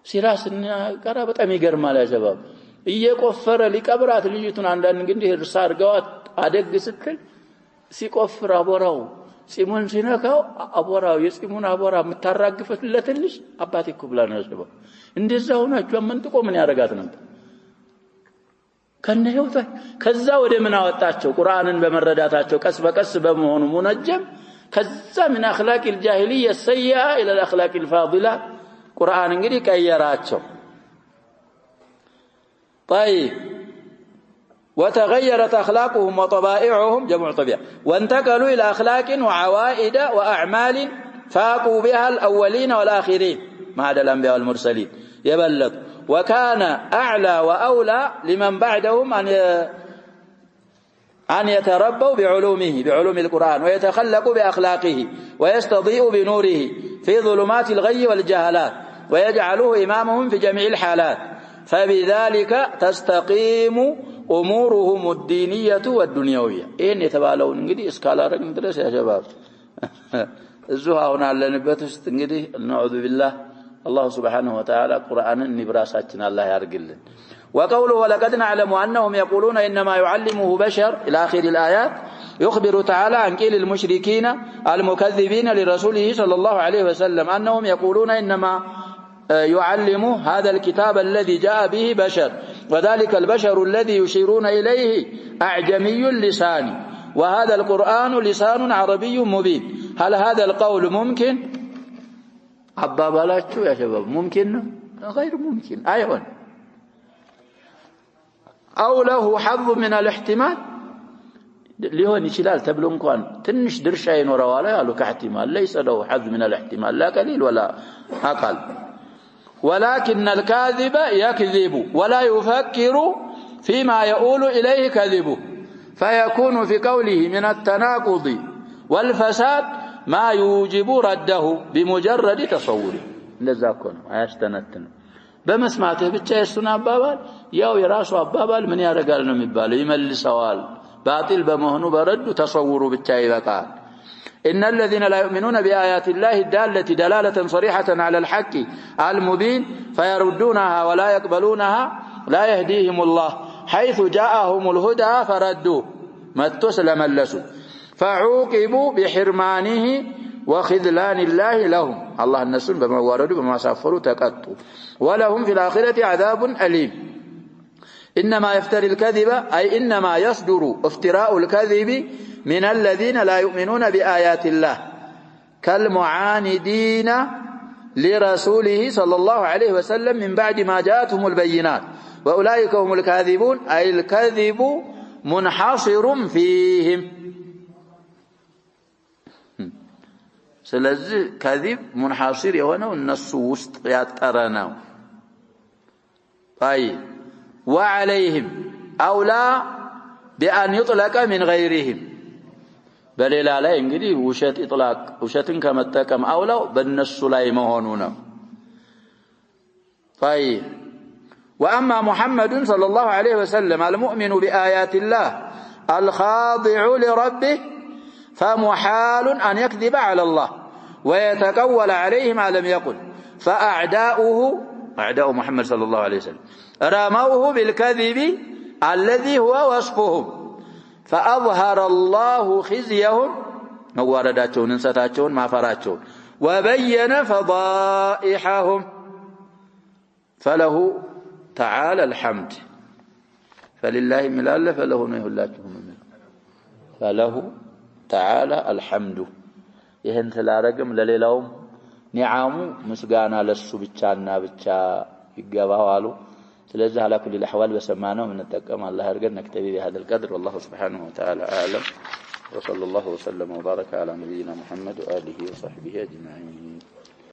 ሲራስና ቀራ በጣም ይገርማል ያ شباب እየቆፈረ ሊቀብራት ልጅቱን አንዳንድ እንግዲህ እርሳ አርጋዋት አደግ ስትል ሲቆፍር አቦራው ጺሙን ሲነካው አቦራው የጺሙን አቦራ መታራግፈትለት ልጅ አባቴ እኮ ብላ ነው ያስበው እንደዛው ናቸው መንጥቆ ምን ያረጋት ነበር ከነው ከዛ ወደ ምን አወጣቸው ቁርአንን በመረዳታቸው ቀስ በቀስ በመሆኑ ሙነጀም ከዛ ምን اخلاق الجاهليه السيئه الى الاخلاق الفاضله قرآن እንግዲህ ቀየራቸው طيب وتغيرت اخلاقهم وطبائعهم جمع طبيعه وانتقلوا الى اخلاق وعوائد واعمال فاقوا بها الاولين والاخرين ما عدا الانبياء والمرسلين يبلغ وكان اعلى واولى لمن بعدهم أن يتربوا بعلوم القرآن ويتخلقوا بأخلاقه ويستضيئوا بنوره في ظلمات الغي والجهالات ويجعلوه إمامهم في جميع الحالات فبذلك تستقيم أمورهم الدينية والدنيوية إن يتبالون انجدي اسكالارك ندرس يا شباب الزوها هنا على نبتست انجدي نعوذ بالله الله سبحانه وتعالى قرآن نبراساتنا الله يرقلن وقوله ولقد نعلم أنهم يقولون إنما يعلمه بشر إلى آخر الآيات يخبر تعالى عن قيل المشركين المكذبين لرسوله صلى الله عليه وسلم أنهم يقولون إنما يعلمه هذا الكتاب الذي جاء به بشر وذلك البشر الذي يشيرون إليه أعجمي اللسان وهذا القرآن لسان عربي مبين هل هذا القول ممكن؟ አባባላችሁ ያ ሸባብ ممكن غير ممكن አይሆን أو له حظ من الاحتمال ሊሆን ይችላል ተብሎ እንኳን ትንሽ ድርሻ ይኖረዋል ያሉ ከእህቲማል ليس له حظ من الاحتمال لا قليل ولا أقل ولكن الكاذب يكذب ولا يفكر فيما يؤول إليه كذبه فيكون في قوله من التناقض والفساد ما يوجب رده بمجرد تصوره لذا كون አያስተነትን በመስማትህ ብቻ የሱን አባባል ያው የራሱ አባባል ምን ያደርጋል ነው የሚባለው ይመልሰዋል باطل በመሆኑ በረዱ ተሰውሩ ብቻ ይበቃል إن الذين لا يؤمنون بآيات الله الدالة دلالة صريحة على الحق المبين فيردونها ولا يقبلونها لا يهديهم الله حيث جاءهم الهدى فردوا متسلم اللسوا فعوقبوا بحرمانه وخذلان الله لهم الله النسون بما واردوا بما سافروا تقطوا ولهم في الآخرة عذاب أليم إنما يفتري الكذب أي إنما يصدر افتراء الكذب من الذين لا يؤمنون بآيات الله كالمعاندين لرسوله صلى الله عليه وسلم من بعد ما جاءتهم البينات وأولئك هم الكاذبون أي الكذب منحصر فيهم سلذ كذب منحصر يهونه النص وسط يترناو طيب وعليهم أولى بأن يطلق من غيرهم በሌላ ላይ እንግዲህ ውሸት ኢጥላቅ ውሸትን ከመጠቀም አውላው በእነሱ ላይ መሆኑ ነው طيب واما محمد صلى الله عليه وسلم المؤمن بآيات الله الخاضع لربه فمحال أن يكذب على الله ويتقول عليه ما لم يقل فأعداؤه أعداء محمد صلى الله عليه وسلم رموه بالكذب الذي هو وصفهم فأظهر الله خزيهم موارداتهم انساتاتهم معفراتهم وبين فضائحهم فله تعالى الحمد فلله ملال فله نهلاتهم فله تعالى الحمد ይሄን ስላረግም ለሌላውም ኒዓሙ ምስጋና ለሱ ብቻና ብቻ ይገባዋሉ ስለዚህ على كل الاحوال بسمعناه من نتقم الله يرجى نكتفي بهذا القدر والله سبحانه وتعالى اعلم وصلى الله وسلم وبارك على نبينا محمد واله وصحبه اجمعين